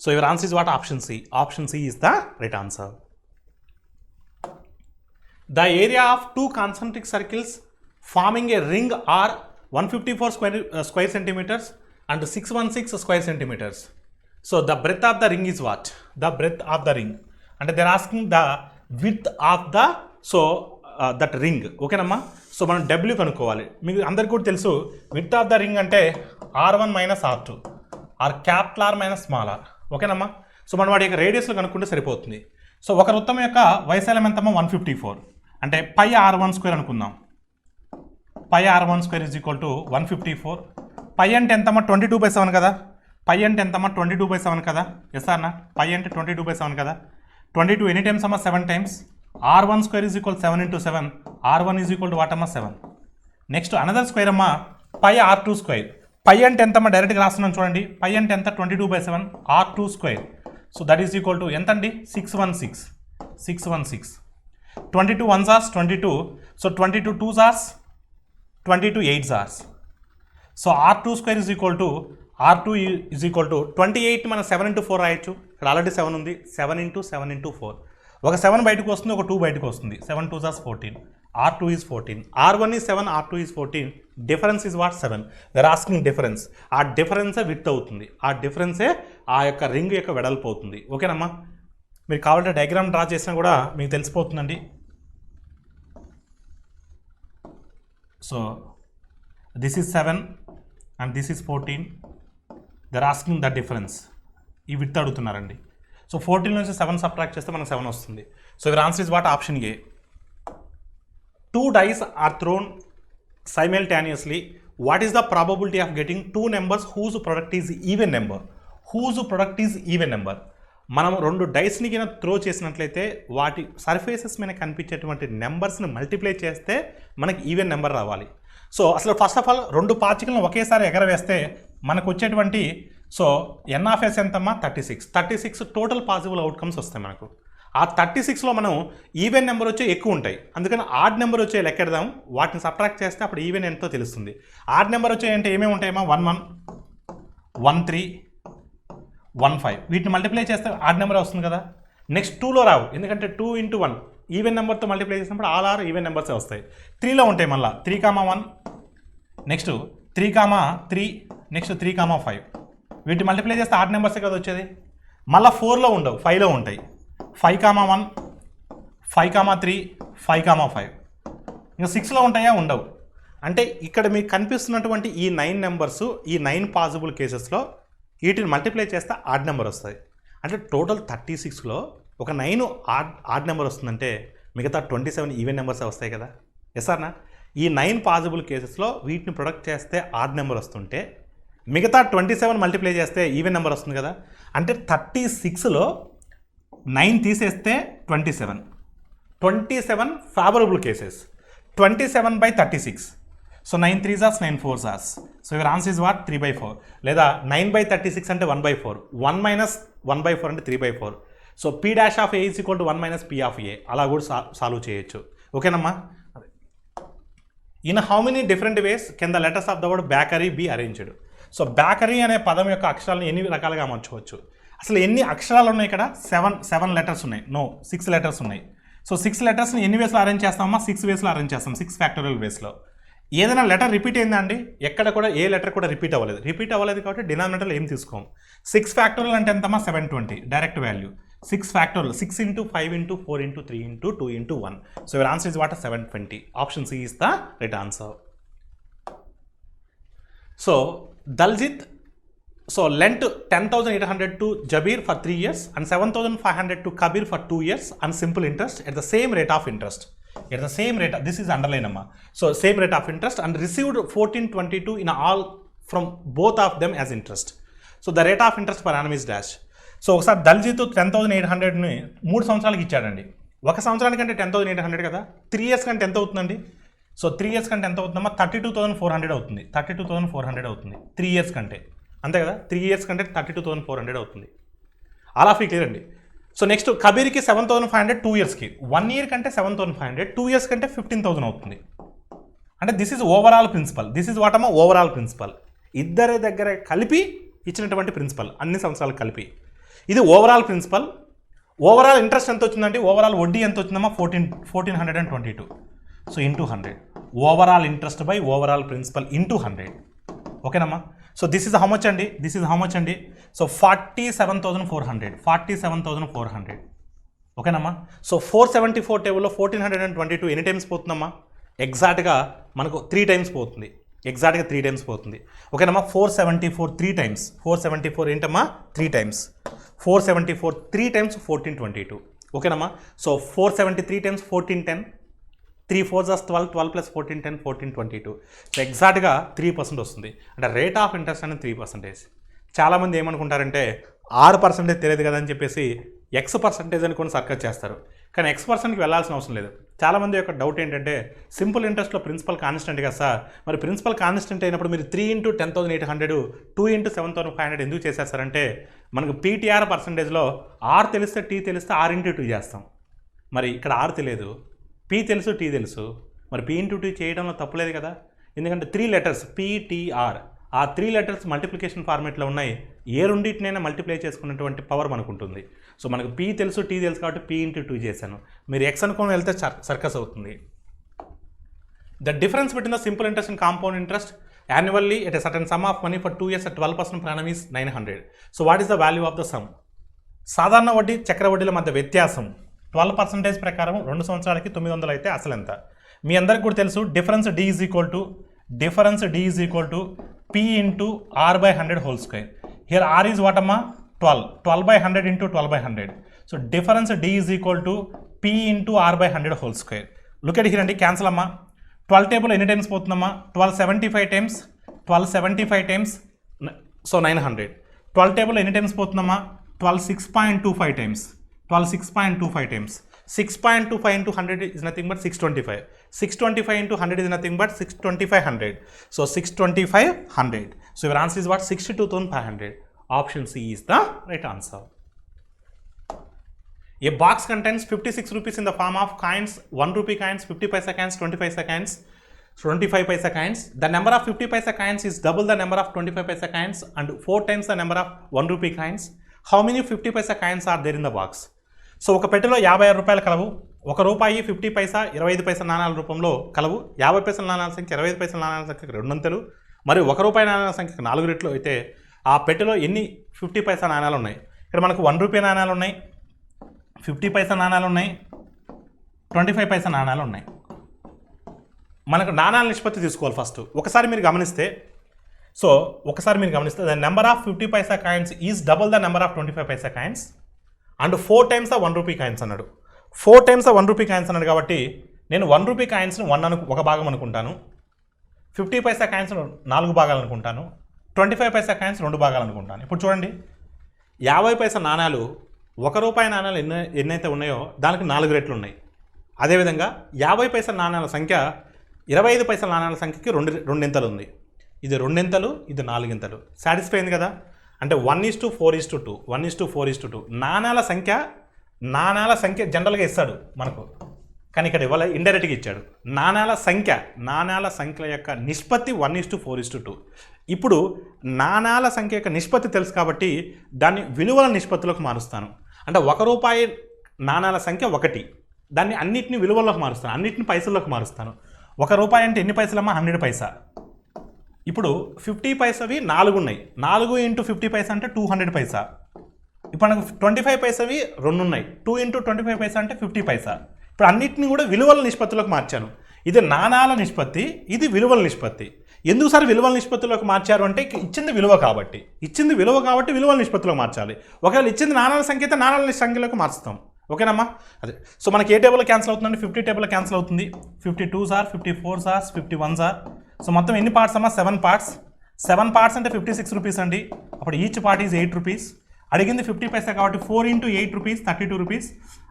So your answer is what, option C. Option C is the right answer. The area of two concentric circles forming a ring are 154 square centimeters and 616 square centimeters. So the breadth of the ring is what? The breadth of the ring. And they are asking the width of the that ring. Okay namma. So మనం W కనుక్కోవాలి. మీకు అందరికీ కూడా తెలుసు width of the ring అంటే R1 minus R2, R capital R minus small R. ఓకేనమ్మా. So మనం వాటి యొక్క రేడియస్లో కనుక్కుంటే సరిపోతుంది. సో ఒక వృత్తం యొక్క వైశాల్యం ఎంతమ్మా, 154. అంటే πR12 అనుకుందాం. πR12 is equal to 154. π అంటే ఎంతమ్మా, 22/7 కదా. π అంటే ఎంతమ్మా, 22/7 కదా. ఎస్ అన్న, π అంటే 22/7 కదా. 22 ఎనీ టైమ్స్ అమ్మా, 7 times. R12 is equal 7 into 7. R1 is equal to what అమ్మా, 7. నెక్స్ట్ అనదర్ స్క్వేర్ అమ్మా, πR2. π అంటే ఎంత అమ్మా, డైరెక్ట్గా రాస్తున్నాను చూడండి. π అంటే ఎంత, 22/7. R2. So that is equal to ఎంత అండి, 616. 22 1s are 22. So 22 2s are 22 8s are. So R2 is equal to 28. మనం 7 into 4 రాయొచ్చు. ఇక్కడ ఆల్రెడీ 7 ఉంది. 7 into 7 into 4. ఒక 7 బయటకు వస్తుంది, ఒక 2 బయటకు వస్తుంది. 7 2s are 14. R2 is 14. R1 is 7, R2 is 14. Difference is what, 7. They're asking difference. ఆ డిఫరెన్సే విడ్త్ అవుతుంది, ఆ డిఫరెన్సే ఆ యొక్క రింగ్ యొక్క వెడల్పు అవుతుంది. ఓకేనమ్మా. మీరు కావాలంటే డయాగ్రామ్ డ్రా చేసినా కూడా మీకు తెలిసిపోతుందండి. So this is 7 and this is 14. They're asking the difference. ఈ విడ్త్ అడుగుతున్నారండి. సో 14 నుంచి 7 సబ్ట్రాక్ట్ చేస్తే మనకు 7 వస్తుంది. So your answer is what, option A. 2 dice are thrown simultaneously. What is the probability of getting 2 numbers whose product is even number? Whose product is even number? మనం 2 డైస్ని కింద throw చేసినట్లయితే వాటి surfaces మీద కనిపించేటువంటి నెంబర్స్ని multiply చేస్తే మనకి even number రావాలి. So అసలు ఫస్ట్ ఆఫ్ ఆల్ 2 పార్టికల్ని ఒకేసారి ఎగరవేస్తే మనకు వచ్చేటువంటి సో ఎన్ఆఫ్ఎస్ ఎంతమ్మా, 36 టోటల్ పాసిబుల్ అవుట్కమ్స్ వస్తాయి మనకు. ఆ 36లో మనం ఈవెన్ నెంబర్ వచ్చే ఎక్కువ ఉంటాయి, అందుకని ఆడ్ నెంబర్ వచ్చే లెక్కెడదాం. వాటిని సబ్ట్రాక్ట్ చేస్తే అప్పుడు ఈవెన్ ఎంతో తెలుస్తుంది. ఆడ్ నెంబర్ వచ్చే అంటే ఏమేమి ఉంటాయమ్మా, 11 13 15. వీటిని మల్టిప్లై చేస్తే ఆడ్ నెంబర్ వస్తుంది కదా. నెక్స్ట్ 2లో రావు, ఎందుకంటే 2 into 1 ఈవెన్ నెంబర్తో మల్టిప్లై చేసినప్పుడు ఆల్ ఆర్ ఈవెన్ నెంబర్సే వస్తాయి. 3లో ఉంటాయి మళ్ళీ 3,1, నెక్స్ట్ 3,3, నెక్స్ట్ 3,5. వీటిని మల్టిప్లై చేస్తే ఆడ్ నెంబర్సే కదా వచ్చేది. మళ్ళీ 4లో ఉండవు, 5లో ఉంటాయి. 5,1, 5,3, 5,5. ఇంకా 6లో ఉంటాయా, ఉండవు. అంటే ఇక్కడ మీకు కనిపిస్తున్నటువంటి ఈ 9 నెంబర్స్, ఈ 9 పాసిబుల్ కేసెస్లో వీటిని మల్టిప్లై చేస్తే ఆడ్ నెంబర్ వస్తుంది. అంటే టోటల్ 36లో ఒక 9 ఆడ్ నెంబర్ వస్తుందంటే మిగతా 27 ఈవెన్ నెంబర్సే వస్తాయి కదా. ఎస్ అన్నా. ఈ 9 పాసిబుల్ కేసెస్లో వీటిని ప్రొడక్ట్ చేస్తే ఆడ్ నెంబర్ వస్తుంటే మిగతా 27 మల్టిప్లై చేస్తే ఈవెన్ నెంబర్ వస్తుంది కదా. అంటే 36లో 9 తీసేస్తే 27, 27 favorable cases. 27 by 36. So 9 3s are 9 4s are. So your answer is what? 3 by 4. లేదా 9 by 36 అంటే 1 by 4. 1 minus 1 by 4 అంటే 3 by 4. So P dash of A is equal to 1 minus P of A. అలా కూడా solve చేయొచ్చు. ఓకేనమ్మా? In how many different ways can the letters of the word bakery be arranged. So bakery అనే పదం యొక్క అక్షరాలను ఎన్ని రకాలుగా అమర్చవచ్చు? అసలు ఎన్ని అక్షరాలు ఉన్నాయి ఇక్కడ? 7 లెటర్స్ ఉన్నాయి. నో, 6 లెటర్స్ ఉన్నాయి. సో 6 లెటర్స్ని ఎన్ని వేస్లో అరేంజ్ చేస్తామమ్మా? 6 వేస్లో అరేంజ్ చేస్తాం, 6 ఫ్యాక్టోరియల్ వేస్లో. ఏదైనా లెటర్ రిపీట్ అయిందా అండి? ఎక్కడ కూడా ఏ లెటర్ కూడా రిపీట్ అవ్వలేదు కాబట్టి డినామినేటర్లో ఏం తీసుకోం. 6 ఫ్యాక్టోరియల్ అంటే ఎంతమ్మా? 720 direct value. 6 factorial 6 into 5 into 4 into 3 into 2 into 1. So your answer is what? 720. Option C is the right answer. So Daljit lent 10,800 to Jabir for 3 years and 7,500 to Kabir for 2 years on simple interest at the same rate of interest. At the same rate, this is underline amma. So same rate of interest and received 1422 in all from both of them as interest. So the rate of interest per annum is dash. So ఒకసారి దల్జీత్ 10,800ని 3 సంవత్సరాలకి ఇచ్చాడండి. ఒక సంవత్సరానికి అంటే 10,800 కదా. 3 years కంటే ఎంత అవుతుందండి? సో 3 ఇయర్స్ కంటే ఎంత అవుతుందమ్మా? 32,400 అవుతుంది. 32,400 అవుతుంది 3 ఇయర్స్ కంటే, అంతే కదా. 3 ఇయర్స్ కంటే 32,400 అవుతుంది. అలా ఫీ క్లియర్ అండి. సో నెక్స్ట్ కబీర్కి 7,500 2 ఇయర్స్కి. 1 ఇయర్ కంటే 7,500, 2 ఇయర్స్ కంటే 15,000 అవుతుంది. అంటే this is overall principal. This is what అమ్మా? Overall principal. ఇద్దరి దగ్గర కలిపి ఇచ్చినటువంటి ప్రిన్సిపల్, అన్ని సంవత్సరాలు కలిపి. ఇది ఓవరాల్ ప్రిన్సిపల్. ఓవరాల్ ఇంట్రెస్ట్ ఎంత వచ్చిందంటే, ఓవరాల్ వడ్డీ ఎంత వచ్చిందమ్మా? 1422. So into 100. Overall interest by overall principal into 100. ఓకేనమ్మా? So this is how much అండి? దిస్ ఈజ్ హౌ మచ్ అండి? సో 47,400. 47,400. ఓకేనమ్మా? సో 474 టేబుల్లో 1422 ఎన్ని టైమ్స్ పోతుందమ్మా? ఎగ్జాక్ట్గా మనకు 3 టైమ్స్ పోతుంది. ఎగ్జాక్ట్గా 3 టైమ్స్ పోతుంది. ఓకేనమ్మా? 474 3 టైమ్స్. 474 ఏంటమ్మా? 3 టైమ్స్. 474 3 టైమ్స్ 1422. ఓకేనమ్మా? So 473 times 1410. 3 4s 12, 12 plus 14 10 1422. So ఎగ్జాక్ట్గా 3% వస్తుంది. అంటే రేట్ ఆఫ్ ఇంట్రెస్ట్ అనేది 3%. చాలామంది ఏమనుకుంటారంటే 6% తెలియదు కదా అని చెప్పేసి X% అని కొన్ని సర్కస్ చేస్తారు. కానీ X%కి వెళ్ళాల్సిన అవసరం లేదు. చాలామంది యొక్క డౌట్ ఏంటంటే, సింపుల్ ఇంట్రెస్ట్లో ప్రిన్సిపల్ కాన్స్టెంట్ కదా సార్, మరి ప్రిన్సిపల్ కాన్స్టెంట్ అయినప్పుడు మీరు 3 into 10,800 2 into 7,500 ఎందుకు చేసేస్తారంటే, మనకు PTR పర్సంటేజ్లో R తెలిస్తే T తెలిస్తే R into 2 చేస్తాం. మరి ఇక్కడ R తెలియదు, P తెలుసు, T తెలుసు. మరి P into 2 చేయడంలో తప్పులేదు కదా. ఎందుకంటే 3 లెటర్స్ PTR, ఆ 3 లెటర్స్ మల్టిప్లికేషన్ ఫార్మేట్లో ఉన్నాయి. ఏ రెండింటినైనా మల్టిప్లై చేసుకున్నటువంటి పవర్ మనకు ఉంటుంది. సో మనకు P తెలుసు, T తెలుసు కాబట్టి P into 2 చేశాను. మీరు X అనుకోని వెళ్తే సర్కస్ అవుతుంది. The difference between the simple interest and compound interest annually at a certain some of money for 2 years at 12% per annum is 900. So what is the value of the sum? సాధారణ వడ్డీ, చక్ర వడ్డీల మధ్య వ్యత్యాసం 12% ప్రకారం 2 సంవత్సరాలకి 900 అయితే అసలు ఎంత? మీ అందరికి కూడా తెలుసు. Difference D is equal to P into R by 100 whole square. Here R is what amma? 12. 12 by 100 into 12 by 100. So difference D is equal to P into R by 100 whole square. Look at here and cancel amma. 12 table any times పోతుందమ్మా? 1275 times 1275 times so 900. 12 table any times పోతుందమ్మా? 12 times 6.25 times. 6.25 into 100 is nothing but 625. 625 into 100 is nothing but 62500. So 62500. So your answer is what? 62,500. Option C is the right answer. A box contains 56 rupees in the form of coins, 1 rupee coins, 50 paisa coins, 25 coins, 25 paisa coins. The number of 50 paisa coins is double the number of 25 paisa coins and 4 times the number of 1 rupee coins. How many 50 paisa coins are there in the box? So ఒక పెట్టెలో 56 రూపాయలు కలవు. 1 రూపాయి 50 పైసా 25 పైసా నాణాల రూపంలో కలవు. 50 పైసల నాణాల సంఖ్య 25 పైసల నాణాల సంఖ్యకు 2 అంతలు మరియు 1 రూపాయి నాణాల సంఖ్యకు 4 రెట్లు అయితే ఆ పెట్టెలో ఎన్ని 50 పైసా నాణాలు ఉన్నాయి? ఇక్కడ మనకు 1 రూపాయి నాణాలు ఉన్నాయి, 50 పైసా నాణాలు ఉన్నాయి, 25 పైసా నాణాలు ఉన్నాయి. మనకు నాణాల నిష్పత్తి తీసుకోవాలి ఫస్ట్. ఒకసారి మీరు గమనిస్తే the number of 50 Paisa coins is double the number of 25 Paisa coins and 4 times the 1 rupee coins అన్నాడు. 4 times the 1 rupee కాయిన్స్ అన్నాడు కాబట్టి నేను 1 rupee కాయిన్స్ని 1 భాగం అనుకుంటాను, 50 పైసా కాయిన్స్ 4 భాగాలు అనుకుంటాను, 25 పైసా కాయిన్స్ 2 భాగాలు అనుకుంటాను. ఇప్పుడు చూడండి, 50 పైసా నాణాలు 1 రూపాయి నాణాలు ఎన్నైతే ఉన్నాయో దానికి 4 రెట్లు ఉన్నాయి. అదేవిధంగా 50 పైసల నాణ్యాల సంఖ్య 25 పైసల నాణ్యాల సంఖ్యకి రెండింతలు ఉంది. ఇది రెండింతలు, ఇది నాలుగింతలు. సాటిస్ఫై అయింది కదా. అంటే 1:4:2, 1:4:2. నాణ్యాల సంఖ్య జనరల్గా ఇస్తాడు మనకు, కానీ ఇక్కడ ఇవాళ ఇండైరెక్ట్గా ఇచ్చాడు. నాణ్యాల సంఖ్యల యొక్క నిష్పత్తి 1:4:2. ఇప్పుడు నాణ్యాల సంఖ్య యొక్క నిష్పత్తి తెలుసు కాబట్టి దాన్ని విలువల నిష్పత్తిలోకి మారుస్తాను. అంటే ₹1 నాణ్యాల సంఖ్య 1, దాన్ని అన్నిటిని విలువల్లోకి మారుస్తాను, అన్నిటిని పైసల్లోకి మారుస్తాను. ₹1 అంటే ఎన్ని పైసలమ్మా? 100 పైసా. ఇప్పుడు 50 పైసవి 4 ఉన్నాయి. 4 × 50 పైసా అంటే 200 పైసా. ఇప్పుడు మనకు 25 పైసవి 2 ఉన్నాయి. 2 × 25 పైసా అంటే 50 పైసా. ఇప్పుడు అన్నిటిని కూడా విలువల నిష్పత్తిలోకి మార్చాను. ఇది నాణాల నిష్పత్తి, ఇది విలువల నిష్పత్తి. ఎందుకు సార్ విలువల నిష్పత్తిలోకి మార్చారు అంటే ఇచ్చింది విలువ కాబట్టి విలువల నిష్పత్తిలోకి మార్చాలి. ఒకవేళ ఇచ్చింది నాణాల సంఖ్య అయితే నాణాల సంఖ్యలోకి మార్చుతాం. ఓకేనమ్మా? అదే. సో మనకి ఏ టేబుల్లో క్యాన్సిల్ అవుతుందండి? 50 టేబుల్లో క్యాన్సిల్ అవుతుంది. 52 సార్, 54 సార్, 51 సార్. సో మొత్తం ఎన్ని పార్ట్స్ అమ్మా? 7 పార్ట్స్. 7 పార్ట్స్ అంటే 56 రూపీస్ అండి. అప్పుడు ఈచ్ పార్ట్ ఈజ్ 8 రూపీస్. అడిగింది 50 పైసా కాబట్టి 4 × 8 రూపీస్, 32 రూపీస్.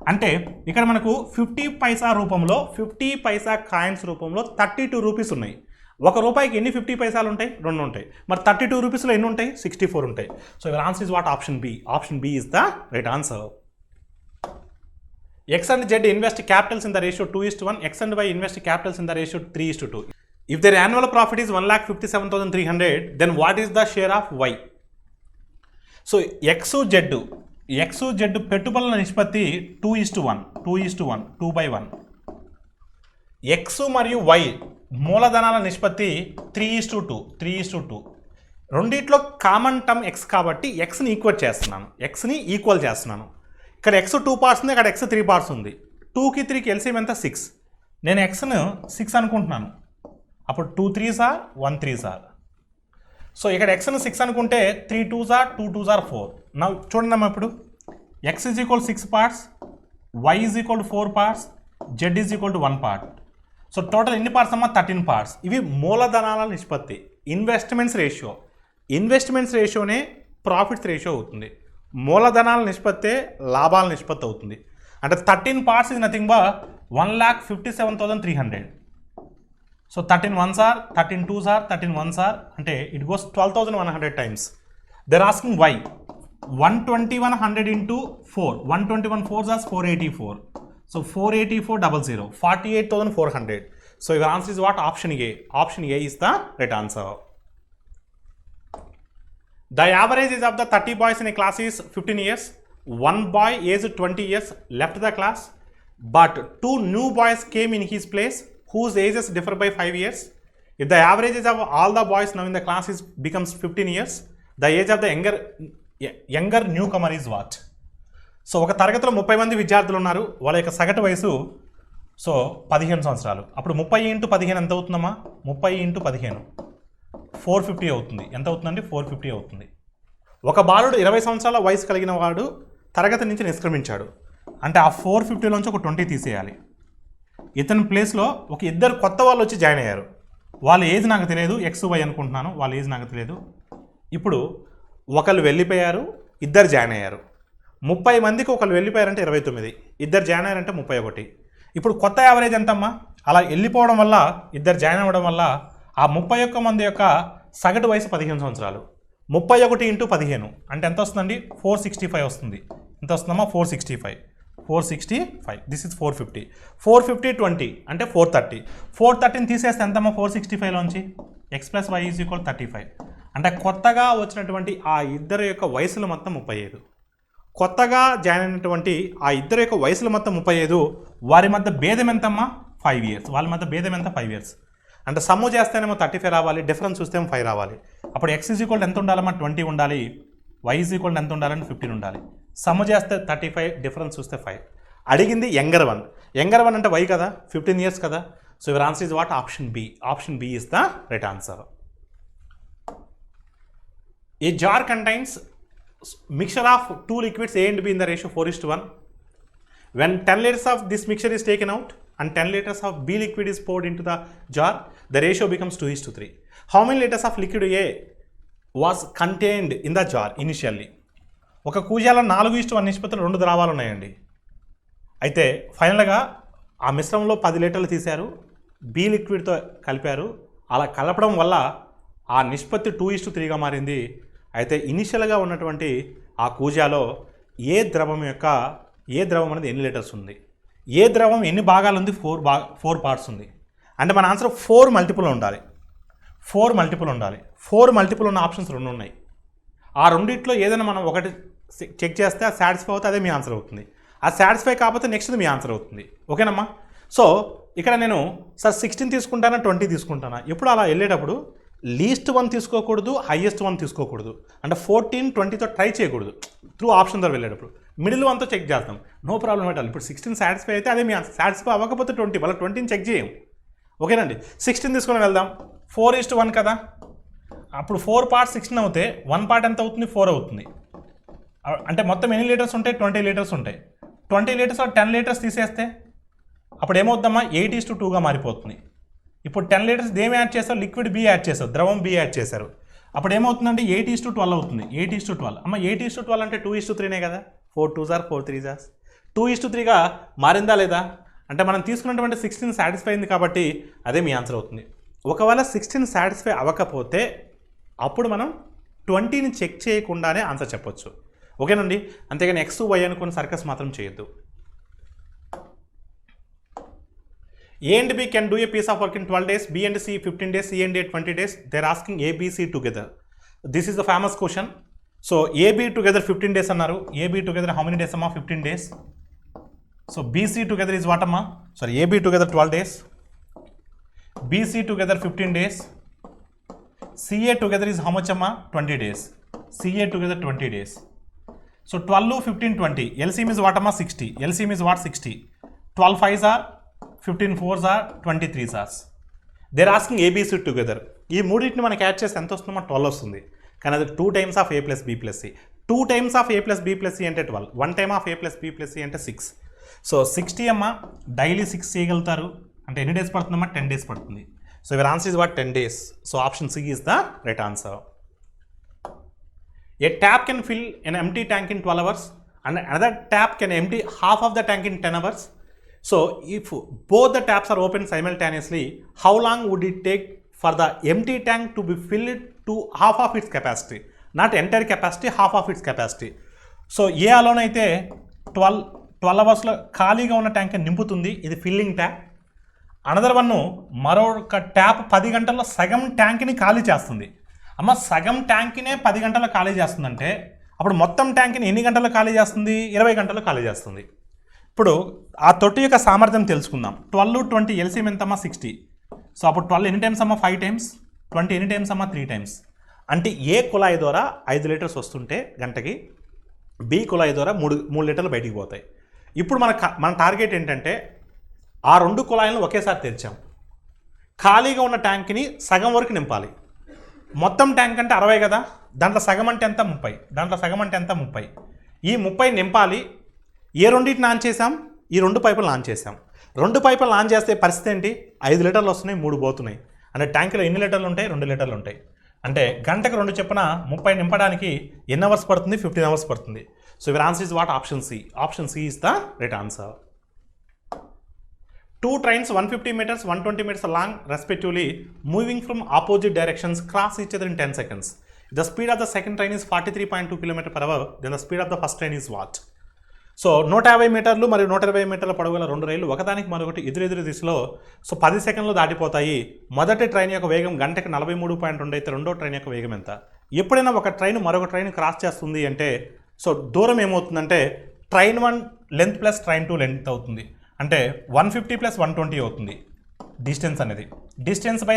అంటే ఇక్కడ మనకు 50 పైసా రూపంలో, 50 పైసా కాయిన్స్ రూపంలో 32 రూపీస్ ఉన్నాయి. ₹1కి ఎన్ని 50 పైసాలు ఉంటాయి? 2 ఉంటాయి. మరి 32 రూపీస్లో ఎన్ని ఉంటాయి? 64 ఉంటాయి. So your answer is what? Option B. Option B is the right answer. X and Z invest capitals in the ratio 2:1. X and Y invest capitals in the ratio 3:2. If their annual profit is 1,57,300, then what is the share of Y? So X, Z పెట్టుబడుల నిష్పత్తి 2:1, 2:1. X మరియు Y మూలధనాల నిష్పత్తి 3:2. రెండిట్లో common term X కాబట్టి Xని equal చేస్తున్నాను. ఇక్కడ X 2 parts ఉంది, అక్కడ X 3 పార్ట్స్ ఉంది. 2కి 3కి ఎల్సిఎం ఎంత? 6. నేను Xను 6 అనుకుంటున్నాను. అప్పుడు 2 3s are 1 3s are. So ఇక్కడ Xను 6 అనుకుంటే 3 2s are 2 2s are 4. నా చూడండి అమ్మా, ఇప్పుడు X is equal 6 parts, Y is equal 4 parts, Z is equal 1 part. So total ఎన్ని పార్ట్స్ అమ్మా? 13 పార్ట్స్. ఇవి మూలధనాల నిష్పత్తి, ఇన్వెస్ట్మెంట్స్ రేషియోనే ప్రాఫిట్స్ రేషియో అవుతుంది. మూలధనాల నిష్పత్తే లాభాల నిష్పత్తి అవుతుంది. అంటే 13 parts is nothing but 1,57,300. So 13 1s are, 13 2s are, 13 1s are, అంటే it goes 12,100 times. They're asking Y. 12100 into 4, 121 4s are 484. So 48400, 48,400. So your answer is what? Option A. Option A is the right answer. The average age of the 30 boys in a class is 15 years. One boy aged 20 years left the class, but 2 new boys came in his place whose ages differ by 5 years. If the average age of all the boys now in the class becomes 15 years, the age of the younger newcomer is what? So ఒక తరగతిలో 30 మంది విద్యార్థులు ఉన్నారు. వాళ్ళ యొక్క సగటు వయసు 15 సంవత్సరాలు. అప్పుడు 30 × 15 ఎంత అవుతుందమ్మా? 30 × 15 450 అవుతుంది. ఎంత అవుతుందండి? 450 అవుతుంది. ఒక బాలుడు 20 సంవత్సరాల వయసు కలిగిన వాడు తరగతి నుంచి నిష్క్రమించాడు. అంటే ఆ 450లోంచి ఒక 20 తీసేయాలి. ఇతని ప్లేస్లో ఒక ఇద్దరు కొత్త వాళ్ళు వచ్చి జాయిన్ అయ్యారు. వాళ్ళ ఏజ్ నాకు తెలియదు, XY అనుకుంటున్నాను, వాళ్ళ ఏజ్ నాకు తెలియదు. ఇప్పుడు ఒకళ్ళు వెళ్ళిపోయారు, ఇద్దరు జాయిన్ అయ్యారు. 30 మందికి ఒకళ్ళు వెళ్ళిపోయారంటే 29, ఇద్దరు జాయిన్ అయ్యారంటే 31. ఇప్పుడు కొత్త యావరేజ్ ఎంతమ్మా? అలా వెళ్ళిపోవడం వల్ల, ఇద్దరు జాయిన్ అవ్వడం వల్ల ఆ 31 మంది యొక్క సగటు వయసు 15 సంవత్సరాలు. 31 × 15 అంటే ఎంత వస్తుందండి? 465 వస్తుంది. ఎంత వస్తుందమ్మా? 465. This is 450. 450 20 అంటే 430. 430ని తీసేస్తే ఎంతమ్మా? 465లోంచి X + Y = 35. అంటే కొత్తగా వచ్చినటువంటి ఆ ఇద్దరు యొక్క వయసులు మొత్తం 35. కొత్తగా జాయిన్ అయినటువంటి ఆ ఇద్దరు యొక్క వయసులు మొత్తం 35. వారి మధ్య భేదం ఎంతమ్మా? 5 years. వాళ్ళ మధ్య భేదం ఎంత? 5 years. అంటే సమ్ము చేస్తేనేమో 35 రావాలి, డిఫరెన్స్ చూస్తేమో 5 రావాలి. అప్పుడు X = ఎంత ఉండాలమ్మా? 20 ఉండాలి. Y = ఎంత ఉండాలని? 15 ఉండాలి. సమ్ము చేస్తే 35, డిఫరెన్స్ చూస్తే 5. అడిగింది యంగర్ వన్. యంగర్ వన్ అంటే Y కదా, 15 years కదా. So your answer is what? Option B. Option B is the right answer. A jar contains mixture of 2 liquids A and B in the ratio 4:1. When 10 liters of this mixture is taken out and 10 liters of B liquid is poured into the jar, the ratio becomes 2:3. How many liters of liquid A was contained in the jar initially? ఒక కూజాలో 4:1 నిష్పత్తిలో 2 ద్రావాలు ఉన్నాయండి. అయితే ఫైనల్గా ఆ మిశ్రమంలో 10 లీటర్లు తీశారు, B లిక్విడ్తో కలిపారు. అలా కలపడం వల్ల ఆ నిష్పత్తి 2:3గా మారింది. అయితే ఇనిషియల్గా ఉన్నటువంటి ఆ కూజాలో ఏ ద్రవం అనేది ఎన్ని లీటర్స్ ఉంది, ఏ ద్రవం ఎన్ని భాగాలు ఉంది, 4 పార్ట్స్ ఉంది. అంటే మన ఆన్సర్ 4 మల్టిపుల్ ఉండాలి. 4 మల్టిపుల్ ఉన్న ఆప్షన్స్ 2 ఉన్నాయి. ఆ రెండిట్లో ఏదైనా మనం ఒకటి చెక్ చేస్తే అది సాటిస్ఫై అవుతే అదే మీ ఆన్సర్ అవుతుంది. అది సాటిస్ఫై కాకపోతే నెక్స్ట్ మీ ఆన్సర్ అవుతుంది. ఓకేనమ్మా? సో ఇక్కడ నేను సార్ 16 తీసుకుంటానా 20 తీసుకుంటానా, ఎప్పుడు అలా వెళ్ళేటప్పుడు లీస్ట్ 1 తీసుకోకూడదు, హైయెస్ట్ 1 తీసుకోకూడదు. అంటే 14, 20తో ట్రై చేయకూడదు. త్రూ ఆప్షన్ ద్వారా వెళ్ళేటప్పుడు మిడిల్ 1తో చెక్ చేస్తాం, నో ప్రాబ్లం పెట్టాలి. ఇప్పుడు 16 సాటిస్ఫై అయితే అదే మీ ఆన్సర్. సాటిస్ఫై అవ్వకపోతే 20, మళ్ళీ 20ని చెక్ చేయం. ఓకేనండి? 16 తీసుకుని వెళ్దాం. 4:1 కదా, అప్పుడు 4 పార్ట్స్ 16 అవుతే 1 పార్ట్ ఎంత అవుతుంది, 4 అవుతుంది. అంటే మొత్తం ఎన్ని లీటర్స్ ఉంటాయి, 20 లీటర్స్ ఉంటాయి. 20 లీటర్స్ 10 లీటర్స్ తీసేస్తే అప్పుడు ఏమవుద్దమ్మా, 8:2గా మారిపోతుంది. ఇప్పుడు 10 లీటర్స్ దేమి యాడ్ చేస్తారు, లిక్విడ్ బి యాడ్ చేస్తారు, ద్రవం బి యాడ్ చేశారు. అప్పుడు ఏమవుతుందంటే 8:12 అవుతుంది. 8:12 అమ్మ 8:12 అంటే 2:3నే కదా, 4 2s are 4 3s 2:3గా మారిందా లేదా? అంటే మనం తీసుకున్నటువంటి 16 సాటిస్ఫై అయింది కాబట్టి అదే మీ ఆన్సర్ అవుతుంది. ఒకవేళ 16 సాటిస్ఫై అవ్వకపోతే అప్పుడు మనం 20ని చెక్ చేయకుండానే ఆన్సర్ చెప్పొచ్చు. ఓకేనండి? అంతేగాని X Y అనుకుని సర్కస్ మాత్రం చేయొద్దు. A and B can do a piece of work in 12 days, B and C 15 days, C and A 20 days. They're asking A, B, C together. This is the famous question. So A, B together 15 days అన్నారు. A, B together how many days అమ్మా? 15 days. So B, C together is what అమ్మా? Sorry, A, B together 12 days. B, C together 15 days. C, A together is how much అమ్మా? 20 days. C, A together 20 days. So 12, 15, 20. LCM is what అమ్మా? 60. LCM is what? 60. 12 5s are 15 4s are 23s are. They're asking ABC together. ఈ మూడింటిని మనకి add చేస్తే ఎంత వస్తుందో 12 వస్తుంది. కానీ అది 2 times of A plus B plus C. 2 times of A plus B plus C అంటే 12. 1 time of A plus B plus C అంటే 6. సో 60 అమ్మ డైలీ 6 చేయగలుగుతారు. అంటే ఎన్ని డేస్ పడుతుందమ్మా? 10 days పడుతుంది. So your answer is what? 10 days. So option C is the right answer. A tap can fill an empty tank in 12 hours and another tap can empty half of the tank in 10 hours. So if both the taps are open simultaneously, how long would it take for the empty tank to be filled to half of its capacity? Not entire capacity, half of its capacity. So A alone అయితే 12 అవర్స్లో ఖాళీగా ఉన్న tank నింపుతుంది. ఇది filling tap. Another one మరొక tap 10 గంటల్లో సగం ట్యాంక్ని ఖాళీ చేస్తుంది. అమ్మ సగం ట్యాంక్నే 10 గంటల్లో ఖాళీ చేస్తుందంటే అప్పుడు మొత్తం ట్యాంక్ని ఎన్ని గంటల్లో ఖాళీ చేస్తుంది? 20 గంటల్లో ఖాళీ చేస్తుంది. ఇప్పుడు ఆ తొట్టి యొక్క సామర్థ్యం తెలుసుకుందాం. 12 20 LCM ఎంతమ్మా? 60. సో అప్పుడు 12 ఎన్ని టైమ్స్ అమ్మా? 5 times. 20 ఎన్ని టైమ్స్ అమ్మా? 3 times. అంటే ఏ కుళాయి ద్వారా 5 లీటర్స్ వస్తుంటే గంటకి, బి కుళాయి ద్వారా 3 లీటర్లు బయటికి పోతాయి. ఇప్పుడు మన టార్గెట్ ఏంటంటే ఆ 2 కుళాయిలను ఒకేసారి తెరిచాం. ఖాళీగా ఉన్న ట్యాంక్ని సగం వరకు నింపాలి. మొత్తం ట్యాంక్ అంటే 60 కదా, దాంట్లో సగం అంటే ఎంత? 30. దాంట్లో సగం అంటే ఎంత? 30. ఈ 30 నింపాలి. ఏ రెండింటిని ఆన్ చేసాం? ఈ 2 పైపులు ఆన్ చేసాం. 2 పైపులు ఆన్ చేస్తే పరిస్థితి ఏంటి? 5 లీటర్లు వస్తున్నాయి, 3 పోతున్నాయి. అంటే ట్యాంకులో ఎన్ని లీటర్లు ఉంటాయి? 2 లీటర్లు ఉంటాయి. అంటే గంటకు 2 చొప్పున 30 నింపడానికి ఎన్ని అవర్స్ పడుతుంది? 15 అవర్స్ పడుతుంది. So your answer is what? Option C. Option C is the right answer. 2 trains 150 meters, 120 meters long respectively moving from opposite directions cross each other in 10 seconds. The speed of the second train is 43.2 km/h. Then the speed of the first train is what? So 150 మీటర్లు మరియు 120 మీటర్ల పొడవుల 2 రైళ్లు ఒకదానికి మరొకటి ఎదురెదురు దిశలో 10 సెకండ్లు దాటిపోతాయి. మొదటి ట్రైన్ యొక్క వేగం గంటకి 43.2 అయితే రెండో ట్రైన్ యొక్క వేగం ఎంత? ఎప్పుడైనా ఒక ట్రైన్ మరొక ట్రైన్ క్రాస్ చేస్తుంది అంటే దూరం ఏమవుతుందంటే train 1 length plus train 2 length అవుతుంది. అంటే 150 + 120 అవుతుంది డిస్టెన్స్ అనేది. డిస్టెన్స్ బై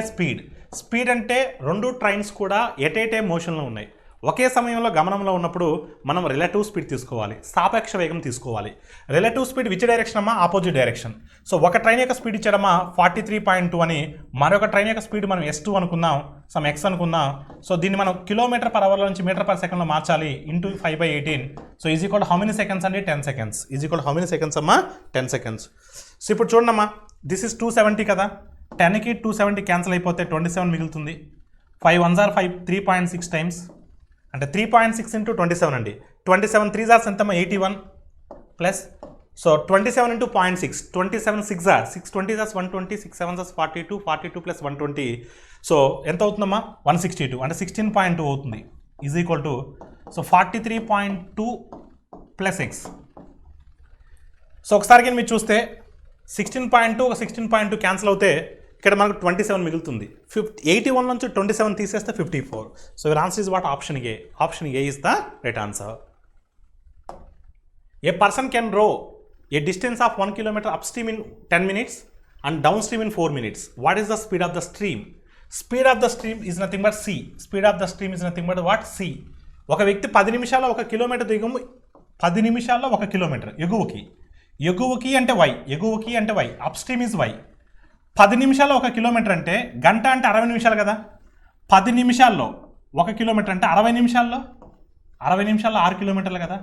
స్పీడ్ అంటే 2 ట్రైన్స్ కూడా ఎట్ ఏ టైం మోషన్లో ఉన్నాయి. ఒకే సమయంలో గమనంలో ఉన్నప్పుడు మనం రిలేటివ్ స్పీడ్ తీసుకోవాలి, సాపేక్ష వేగం తీసుకోవాలి. రిలేటివ్ స్పీడ్ విచ్ డైరెక్షన్ అమ్మా? Opposite direction. సో ఒక ట్రైన్ యొక్క స్పీడ్ ఇచ్చాడమ్మా 43.2 అని, మరొక ట్రైన్ యొక్క స్పీడ్ మనం S2 అనుకుందాం, సమ్ X అనుకుందాం. సో దీన్ని మనం km/h నుంచి m/s మార్చాలి. Into 5/18. So is equal how many seconds అండి? 10 seconds. Is equal how many seconds అమ్మా? 10 seconds. సో ఇప్పుడు చూడమ్మా, దిస్ ఇస్ 270 కదా, 10కి 270 క్యాన్సిల్ అయిపోతే 27 మిగులుతుంది. 5 1s are 5, 3.6 times. అంటే 3.6 × 27 అండి. 27 3s are ఎంతమ్మా? 81 plus so 27 into 0.6, 27 6 620 120, 6 7 42, 42 plus 120. So ఎంత అవుతుందమ్మా 162 అంటే 16.2 అవుతుంది is equal to so 43.2 plus X. So ఒకసారి కానీ మీరు చూస్తే 16.2 16.2 క్యాన్సిల్ అవుతే ఇక్కడ మనకు 27 మిగులుతుంది. 81 నుంచి 27 తీసేస్తే 54. So your answer is what? Option A. Option A is the right answer. A person can రో a distance of 1 kilometer upstream in 10 minutes and downstream in 4 minutes. What is the speed of the stream? Speed of the stream is nothing but c. Speed of the stream is nothing but what? c. ఒక వ్యక్తి 10 నిమిషాల్లో 1 kilometre దిగుము 10 నిమిషాల్లో 1 kilometre ఎగువకి అంటే y, ఎగువకి అంటే y, up stream is y. 10 నిమిషాల్లో 1 kilometre అంటే గంట అంటే 60 నిమిషాలు కదా. 10 నిమిషాల్లో 1 కిలోమీటర్ అంటే 60 నిమిషాల్లో 6 కిలోమీటర్లు కదా.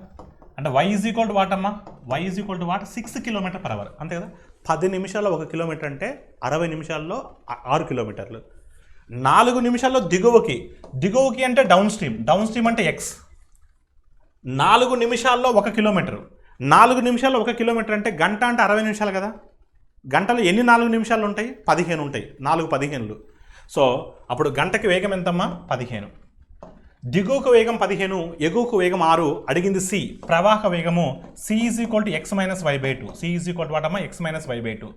అంటే y is equal to what అమ్మా? y is equal to what? 6 kilometre per hour, అంతే కదా. 10 నిమిషాల్లో 1 కిలోమీటర్ అంటే 60 నిమిషాల్లో 6 కిలోమీటర్లు. 4 నిమిషాల్లో దిగువకి అంటే డౌన్ స్ట్రీమ్ అంటే x. 4 నిమిషాల్లో 1 కిలోమీటర్, 4 నిమిషాల్లో 1 కిలోమీటర్ అంటే గంట అంటే 60 నిమిషాలు కదా. గంటలో ఎన్ని 4 నిమిషాలు ఉంటాయి? 15 ఉంటాయి. 4 15లు. సో అప్పుడు గంటకి వేగం ఎంతమ్మా? 15. దిగువకు వేగం 15, ఎగువకు వేగం 6. అడిగింది సి. ప్రవాహ వేగము C is equal to X minus Y by 2. C is equal to what అమ్మా? X minus Y by 2.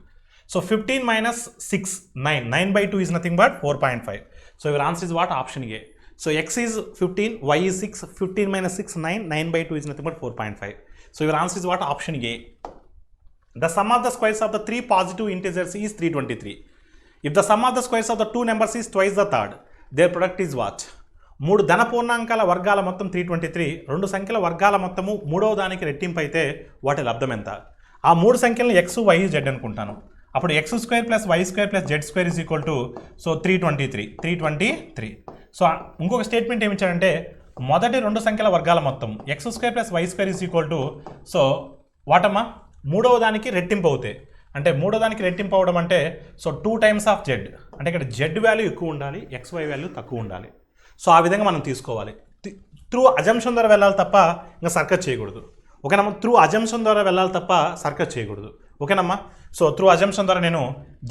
So 15 minus 6 9. 9/2 is nothing but 4.5. So your answer is what? Option A. So X is 15, Y is 6, 15 minus 6 9, 9/2 is nothing but 4.5. So your answer is what? Option A. The sum of the squares of the 3 positive integers is 323. If the sum of the squares of the 2 numbers is twice the third, their product is what? 3 ధన పూర్ణాంకాల వర్గాల మొత్తం 323, 2 సంఖ్యల వర్గాల మొత్తము 3వ దానికి రెట్టింపు అయితే వాటి లబ్ధం ఎంత? ఆ 3 సంఖ్యలను x, y, z అనుకుంటాను. అప్పుడు x² + y² + z² is equal to so 323. So ఇంకొక స్టేట్మెంట్ ఏమి ఇచ్చాడంటే మొదటి 2 సంఖ్యల వర్గాల మొత్తం x² + y² is equal to so వాటమ్మా 3వ దానికి రెట్టింపు అవుతాయి. అంటే 3వ దానికి రెట్టింపు అవడం అంటే సో 2 times ఆఫ్ z. అంటే ఇక్కడ z వాల్యూ ఎక్కువ ఉండాలి, xy వాల్యూ తక్కువ ఉండాలి. సో ఆ విధంగా మనం తీసుకోవాలి. త్రూ అజంప్షన్ ద్వారా వెళ్ళాలి తప్ప ఇంకా సర్కస్ చేయకూడదు. ఓకేనమ్మా? త్రూ అజంప్షన్ ద్వారా వెళ్ళాలి తప్ప సర్కస్ చేయకూడదు. ఓకేనమ్మా? సో త్రూ అజంప్షన్ ద్వారా నేను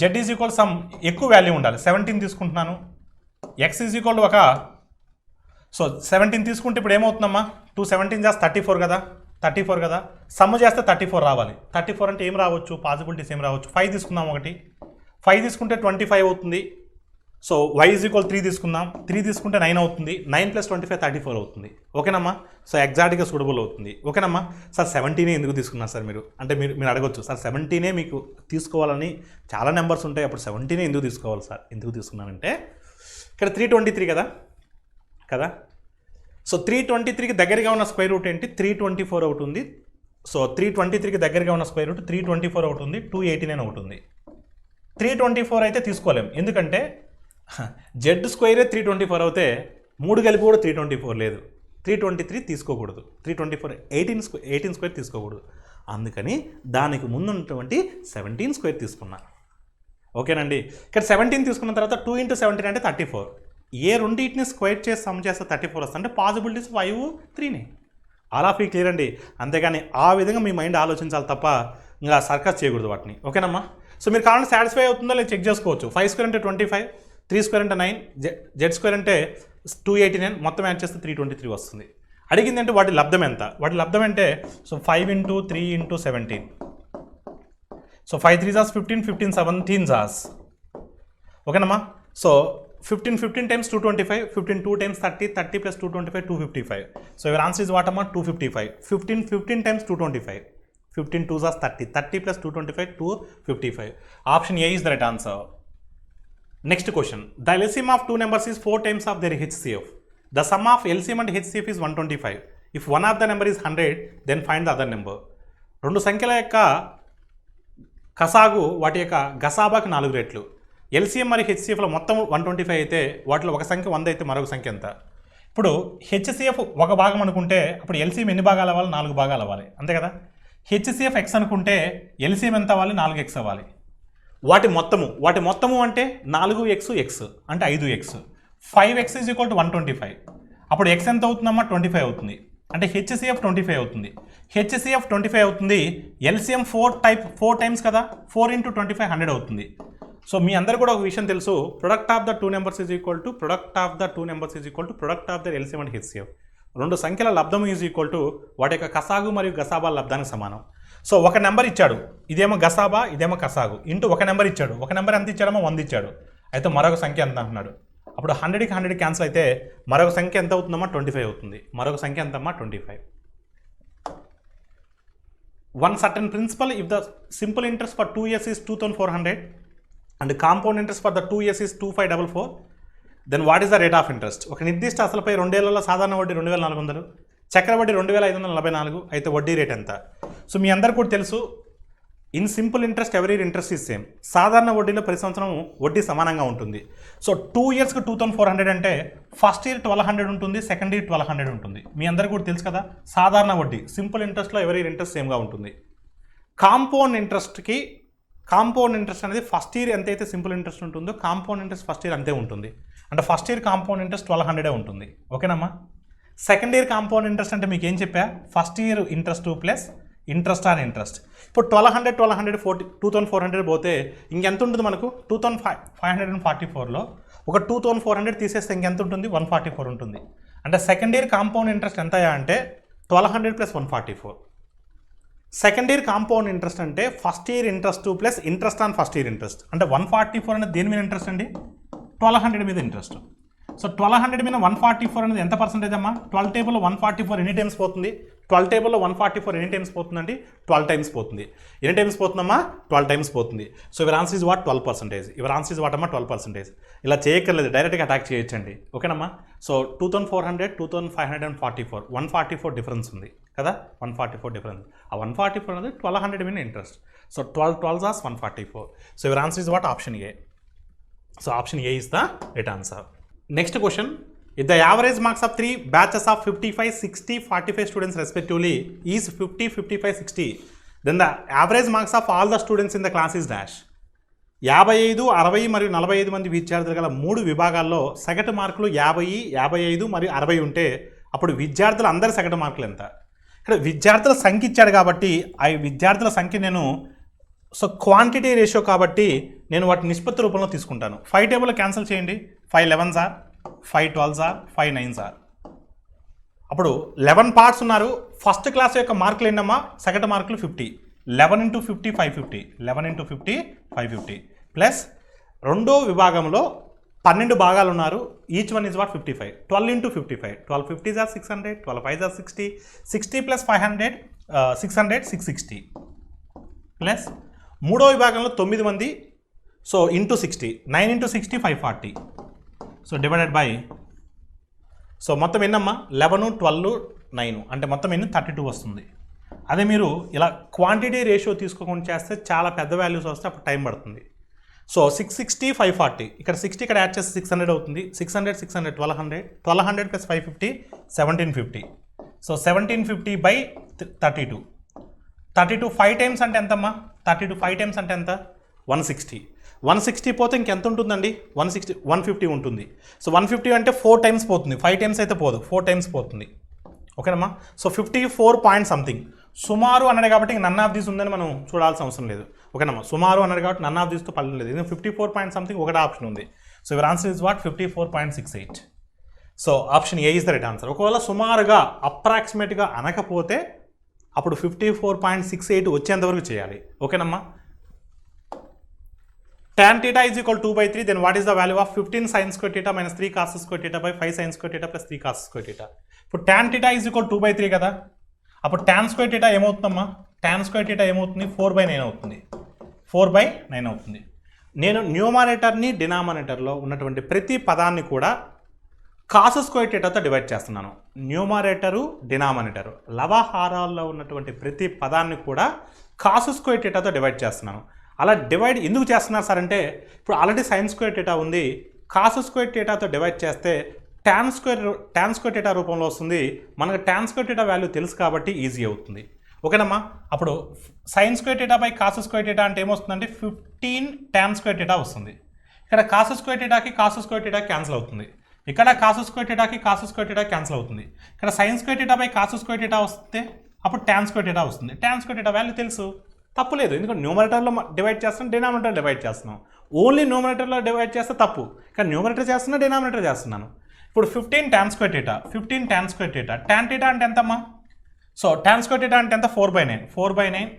z ఈజ్ ఈక్వల్ సమ్ ఎక్కువ వాల్యూ ఉండాలి. 17 తీసుకుంటున్నాను. x ఈజ్ ఈక్వల్ ఒక సో 17 తీసుకుంటే ఇప్పుడు ఏమవుతుందమ్మా? 2 17 చేస్తే 34 కదా. సమ్ చేస్తే 34 రావాలి. 34 అంటే ఏం రావచ్చు? పాసిబిలిటీస్ ఏం రావచ్చు? 5 తీసుకుందాం. 5 తీసుకుంటే 25 అవుతుంది. సో y ఈజ్ ఈక్వల్ 3 తీసుకుందాం. 3 తీసుకుంటే 9 అవుతుంది. 9 + 25 34 అవుతుంది. ఓకేనమ్మా? సో ఎగ్జాక్ట్గా సూటబుల్ అవుతుంది. ఓకేనమ్మా? సార్ 17 ఎందుకు తీసుకున్నారు సార్ మీరు అంటే మీరు అడగొచ్చు. సార్ 17 మీకు తీసుకోవాలని చాలా నెంబర్స్ ఉంటాయి, అప్పుడు 17 ఎందుకు తీసుకోవాలి సార్? ఎందుకు తీసుకున్నానంటే ఇక్కడ 323 కదా. సో 323కి దగ్గరగా ఉన్న స్క్వేర్ రూట్ ఏంటి? 324 ఒకటి ఉంది. సో 323కి దగ్గరగా ఉన్న స్క్వేర్ రూట్ 324 ఒకటి ఉంది, 289 ఒకటి ఉంది. 324 అయితే తీసుకోలేం, ఎందుకంటే z స్క్వేరే 324 అవుతే 3 కలిపి కూడా 324 లేదు. 323 తీసుకోకూడదు. 324 18 స్క్వేర్ తీసుకోకూడదు. అందుకని దానికి ముందు ఉన్నటువంటి 17 స్క్వేర్ తీసుకున్నా. ఓకేనండి? ఇక్కడ 17 తీసుకున్న తర్వాత 2 × 17 అంటే 34. ఏ రెండింటిని స్క్వేర్ చేసి సమ్ చేస్తే 34 వస్తుంది. అంటే పాసిబిలిటీస్ 5 3నే. ఆల్ ఆఫ్ యూ క్లియర్ అండి. అంతేగాని ఆ విధంగా మీ మైండ్ ఆలోచించాలి తప్ప ఇంకా సర్కస్ చేయకూడదు వాటిని. ఓకేనమ్మా? సో మీరు కావాలంటే సాటిస్ఫై అవుతుందో లేదు చెక్ చేసుకోవచ్చు. 5² అంటే 25, 3² అంటే 9, z² అంటే 289, మొత్తం యాడ్ చేస్తే 323 వస్తుంది. అడిగింది అంటే వాటి లబ్ధం ఎంత? వాటి లబ్ధం అంటే సో 5 × 3 × 17. సో 5 3 15, 15 17. ఓకేనమ్మా? So 15 times 225, 15 2 times 30, 30 + 225 255. So your answer is what అమ్మా? 255. 15 times 225, 15 2 30, 30 + 225 255. Option A is the right answer. Next question. The LCM of 2 numbers is 4 times of their HCF. The sum of LCM and HCF is 125. If one of the number is 100, then find the other number. 2 సంఖ్యల యొక్క కసాగు వాటి యొక్క గసాబాకి 4 రెట్లు. LCM మరియు HCFలో మొత్తం 125 అయితే వాటిలో ఒక సంఖ్య 100 అయితే మరొక సంఖ్య ఎంత? ఇప్పుడు HCF ఒక భాగం అనుకుంటే అప్పుడు LCM ఎన్ని భాగాలు అవ్వాలి? 4 భాగాలు అవ్వాలి, అంతే కదా. HCF x అనుకుంటే LCM ఎంత అవ్వాలి? 4x అవ్వాలి. వాటి మొత్తము అంటే 4x అంటే 5x. 5x is equal to 125. అప్పుడు x ఎంత అవుతుందమ్మా? 25 అవుతుంది. అంటే హెచ్సిఎఫ్ 25 అవుతుంది. హెచ్సిఎఫ్ 25 అవుతుంది. ఎల్సిఎం 4 టైమ్స్ కదా, 4 × 25 100 అవుతుంది. సో మీ అందరు కూడా ఒక విషయం తెలుసు, product of the two numbers is equal to product of the two numbers is equal to product of the LCM and HCF. రెండు సంఖ్యల లబ్ధం ఈజ్ ఈక్వల్ టు వాటి యొక్క కసాగు మరియు గసాబా లబ్ధానికి సమానం. సో ఒక నెంబర్ ఇచ్చాడు, ఇదేమో గసాబా ఇదేమో కసాగు, ఇంటూ ఒక నెంబర్ ఇచ్చాడు, ఒక నెంబర్ ఎంత ఇచ్చాడమో 100 ఇచ్చాడు, అయితే మరొక సంఖ్య ఎంత అంటున్నాడు. అప్పుడు 100కి 100 క్యాన్సిల్ అయితే మరొక సంఖ్య ఎంత అవుతుందమ్మా 25 అవుతుంది. మరొక సంఖ్య ఎంతమ్మా 25. One certain principal if the simple interest for 2 years is 2400 and compound interest for the 2 years is 2544, then what is the rate of interest? ఒక నిర్దిష్ట అసలుపై 2 ఏళ్లలో సాధారణ వడ్డీ 2400, చక్రవడ్డీ 2544, అయితే వడ్డీ రేట్ ఎంత? సో మీ అందరికీ కూడా తెలుసు, in simple interest every year interest is same. సాధారణ వడ్డీలో ప్రతి సంవత్సరం వడ్డీ సమానంగా ఉంటుంది. సో 2 yearsకి 2400 అంటే ఫస్ట్ ఇయర్ 1200 ఉంటుంది, సెకండ్ ఇయర్ 1200 ఉంటుంది. మీ అందరికీ కూడా తెలుసు కదా, సాధారణ వడ్డీ సింపుల్ ఇంట్రెస్ట్లో ఎవరీ ఇయర్ ఇంట్రెస్ట్ సేమ్గా ఉంటుంది. కాంపౌండ్ ఇంట్రెస్ట్ అనేది ఫస్ట్ ఇయర్ ఎంతైతే సింపుల్ ఇంట్రెస్ట్ ఉంటుందో కాంపౌండ్ ఇంట్రెస్ట్ ఫస్ట్ ఇయర్ అంతే ఉంటుంది. అంటే ఫస్ట్ ఇయర్ కాంపౌండ్ ఇంట్రెస్ట్ 1200 ఉంటుంది. ఓకేనమ్మా. సెకండ్ ఇయర్ కాంపౌండ్ ఇంట్రెస్ట్ అంటే మీకు ఏం చెప్పా, first year interest plus interest on interest. ఇప్పుడు 2400 పోతే ఇంకెంత ఉంటుంది మనకు? 2544లో ఒక 2400 తీసేస్తే ఇంకెంత ఉంటుంది? 144 ఉంటుంది. అంటే సెకండ్ ఇయర్ కాంపౌండ్ ఇంట్రెస్ట్ ఎంత అంటే 1200 + 144. సెకండ్ ఇయర్ కాంపౌండ్ ఇంట్రెస్ట్ అంటే first year interest plus interest on first year interest. అంటే 144 అనేది దేని మీద ఇంట్రెస్ట్ అండి? 1200 మీద ఇంట్రెస్ట్. సో 1200 మీద 144 అనేది ఎంత పర్సెంటేజ్ అమ్మా? 12 టేబుల్లో 144 ఎన్ని టైమ్స్ పోతుంది? 12 టేబుల్లో 144 ఎన్ని టైమ్స్ పోతుందండి? 12 టైమ్స్ పోతుంది. ఎన్ని టైమ్స్ పోతుందమ్మా? 12 టైమ్స్ పోతుంది. So your answer is what? 12%. Your answer is what అమ్మా? 12%. ఇలా చేయక్కర్లేదు, డైరెక్ట్గా అటాక్ చేయొచ్చండి. ఓకేనమ్మా. సో 2400, 2544, 144 డిఫరెన్స్ ఉంది కదా, 144 డిఫరెన్స్. ఆ 144 అనేది 1200 మీద interest. So 12 12s are 144. So your answer is what? Option A. So option A is the right answer. Next question, if the average marks of 3 batches of 55, 60, 45 students respectively is 50, 55, 60, then the average marks of all the students in the class is dash. 55, 60 మరియు 45 మంది విద్యార్థులు గల 3 విభాగాల్లో సగటు మార్కులు 50, 55 మరియు 60 ఉంటే అప్పుడు విద్యార్థుల అందరి సగటు మార్కులు ఎంత? ఇక్కడ విద్యార్థుల సంఖ్య ఇచ్చాడు కాబట్టి ఆ విద్యార్థుల సంఖ్య నేను క్వాంటిటీ రేషియో కాబట్టి నేను వాటి నిష్పత్తి రూపంలో తీసుకుంటాను. 5 టేబుల్లో క్యాన్సిల్ చేయండి. 5 11s are, 5 12s are, 5 9s are. అప్పుడు 11 పార్ట్స్ ఉన్నారు. ఫస్ట్ క్లాస్ యొక్క మార్కులు ఏంటమ్మా? సగటు మార్కులు 50. 11 × 50 550, 11 × 50 550 ప్లస్ రెండో విభాగంలో 12 భాగాలు ఉన్నారు. Each one is what? 55. 12 × 55, 12 50s are 600, 12 5s are 60, 60 + 500 600 660 plus మూడో విభాగంలో 9 మంది. So into 60, 9 × 60 540. So divided by, so మొత్తం ఎన్నమ్మా? 11 12 9 అంటే మొత్తం ఎన్ని? 32 వస్తుంది. అదే మీరు ఇలా క్వాంటిటీ రేషియో తీసుకోకుండా చేస్తే చాలా పెద్ద వాల్యూస్ వస్తే అప్పుడు టైం పడుతుంది. సో 660 540, ఇక్కడ 60 ఇక్కడ యాడ్ చేస్తే 600 అవుతుంది. 600 600 1200, 1200 + 550 1750. సో 1750 / 32. 32 5 టైమ్స్ అంటే ఎంతమ్మా? 32 5 టైమ్స్ అంటే ఎంత? 160. 160 పోతే ఇంకెంత ఉంటుందండి? 150 ఉంటుంది. సో 150 అంటే 4 టైమ్స్ పోతుంది. 5 టైమ్స్ అయితే పోదు, 4 టైమ్స్ పోతుంది. ఓకేనమ్మా. So 54 point something. సుమారు అన్నాడు కాబట్టి నన్ ఆఫ్ దీస్ ఉందని మనం చూడాల్సిన అవసరం లేదు. ఓకేనమ్మా. సుమారు అన్నాడు కాబట్టి నన్ ఆఫ్ దీస్తో పని లేదు. ఇది 54 పాయింట్ సంథింగ్ ఒకటే ఆప్షన్ ఉంది. So your answer is what? 54.68. So option A is the right answer. ఒకవేళ సుమారుగా అప్రాక్సిమేట్గా అనకపోతే అప్పుడు 54.68 వచ్చేంతవరకు చేయాలి. ఓకేనమ్మా. tan theta is equal to 2/3, then what is the value of 15 sin square theta minus 3 cos square theta by 5 sin square theta plus 3 cos square theta? ఇప్పుడు tan theta is equal to 2/3 కదా, అప్పుడు tan square theta ఏమవుతుందమ్మా? tan square theta ఏమవుతుంది? 4/9 అవుతుంది. 4/9 అవుతుంది. నేను న్యూమరేటర్ని డినామినేటర్లో ఉన్నటువంటి ప్రతి పదాన్ని కూడా కాస్ స్క్వేర్ థీటాతో డివైడ్ చేస్తున్నాను. న్యూమరేటరు డినామినేటరు లవహారాల్లో ఉన్నటువంటి ప్రతి పదాన్ని కూడా కాస్ స్క్వేర్ థీటాతో డివైడ్ చేస్తున్నాను. అలా డివైడ్ ఎందుకు చేస్తున్నారు సార్ అంటే, ఇప్పుడు ఆల్రెడీ సైన్ స్క్వేర్ థీటా ఉంది, కాస్ స్క్వేర్ థీటాతో డివైడ్ చేస్తే టాన్ స్క్వేర్ థీటా రూపంలో వస్తుంది. మనకు టాన్ స్క్వేర్ థీటా వాల్యూ తెలుసు కాబట్టి ఈజీ అవుతుంది. ఓకేనమ్మా. అప్పుడు sine square theta by cos square theta అంటే ఏమొస్తుందంటే 15 టాన్ స్క్వేర్ థీటా వస్తుంది. ఇక్కడ కాస్ స్క్వేర్ థీటాకి కాస్ స్క్వేర్ థీటా క్యాన్సిల్ అవుతుంది. ఇక్కడ కాసు స్క్వేర్ థీటాకి కాసు స్క్వేర్ థీటా క్యాన్సిల్ అవుతుంది. ఇక్కడ sine square theta by cos square theta వస్తే అప్పుడు ట్యాన్ స్క్వేర్ థీటా వస్తుంది. ట్యాన్ స్క్వేర్ థీటా వాల్యూ తెలుసు, తప్పు లేదు. ఎందుకంటే న్యూమరేటర్లో డివైడ్ చేస్తున్నాం, డినామినేటర్ డివైడ్ చేస్తున్నాం. ఓన్లీ న్యూమరేటర్లో డివైడ్ చేస్తే తప్పు, ఇక్కడ న్యూమరేటర్ చేస్తున్నా, డినామినేటర్ చేస్తున్నాను. ఇప్పుడు 15 tan square theta, 15 tan square theta, tan theta అంటే ఎంతమ్మా? సో tan స్క్వేర్ థీటా అంటే ఎంత? 4/9, 4/9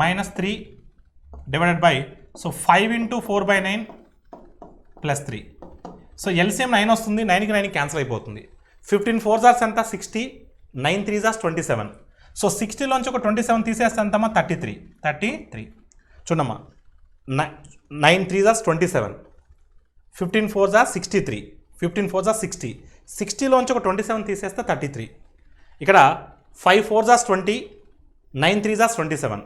minus 3 divided by, so 5 into 4/9 plus 3. So LCM 9 వస్తుంది, 9కి 9 క్యాన్సిల్ అయిపోతుంది. 15 4s ఎంత? 60, 9 3s 27. సో 60లోంచి ఒక 27 తీసేస్తే ఎంతమ్మా? 33. చూడమ్మా, 9 3s 27, 15 4s 63, 15 4s 60, 60లోంచి ఒక 27 తీసేస్తే 33. ఇక్కడ 5 4s 20, 9 3s 27,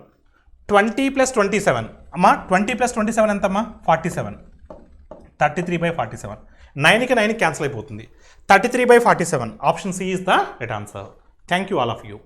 20 + 27 అమ్మా, 20 + 27 ఎంతమ్మా? 47, 33/47. 9కి 9 క్యాన్సిల్ అయిపోతుంది. 33/47. Option C is the right answer. Thank you all of you.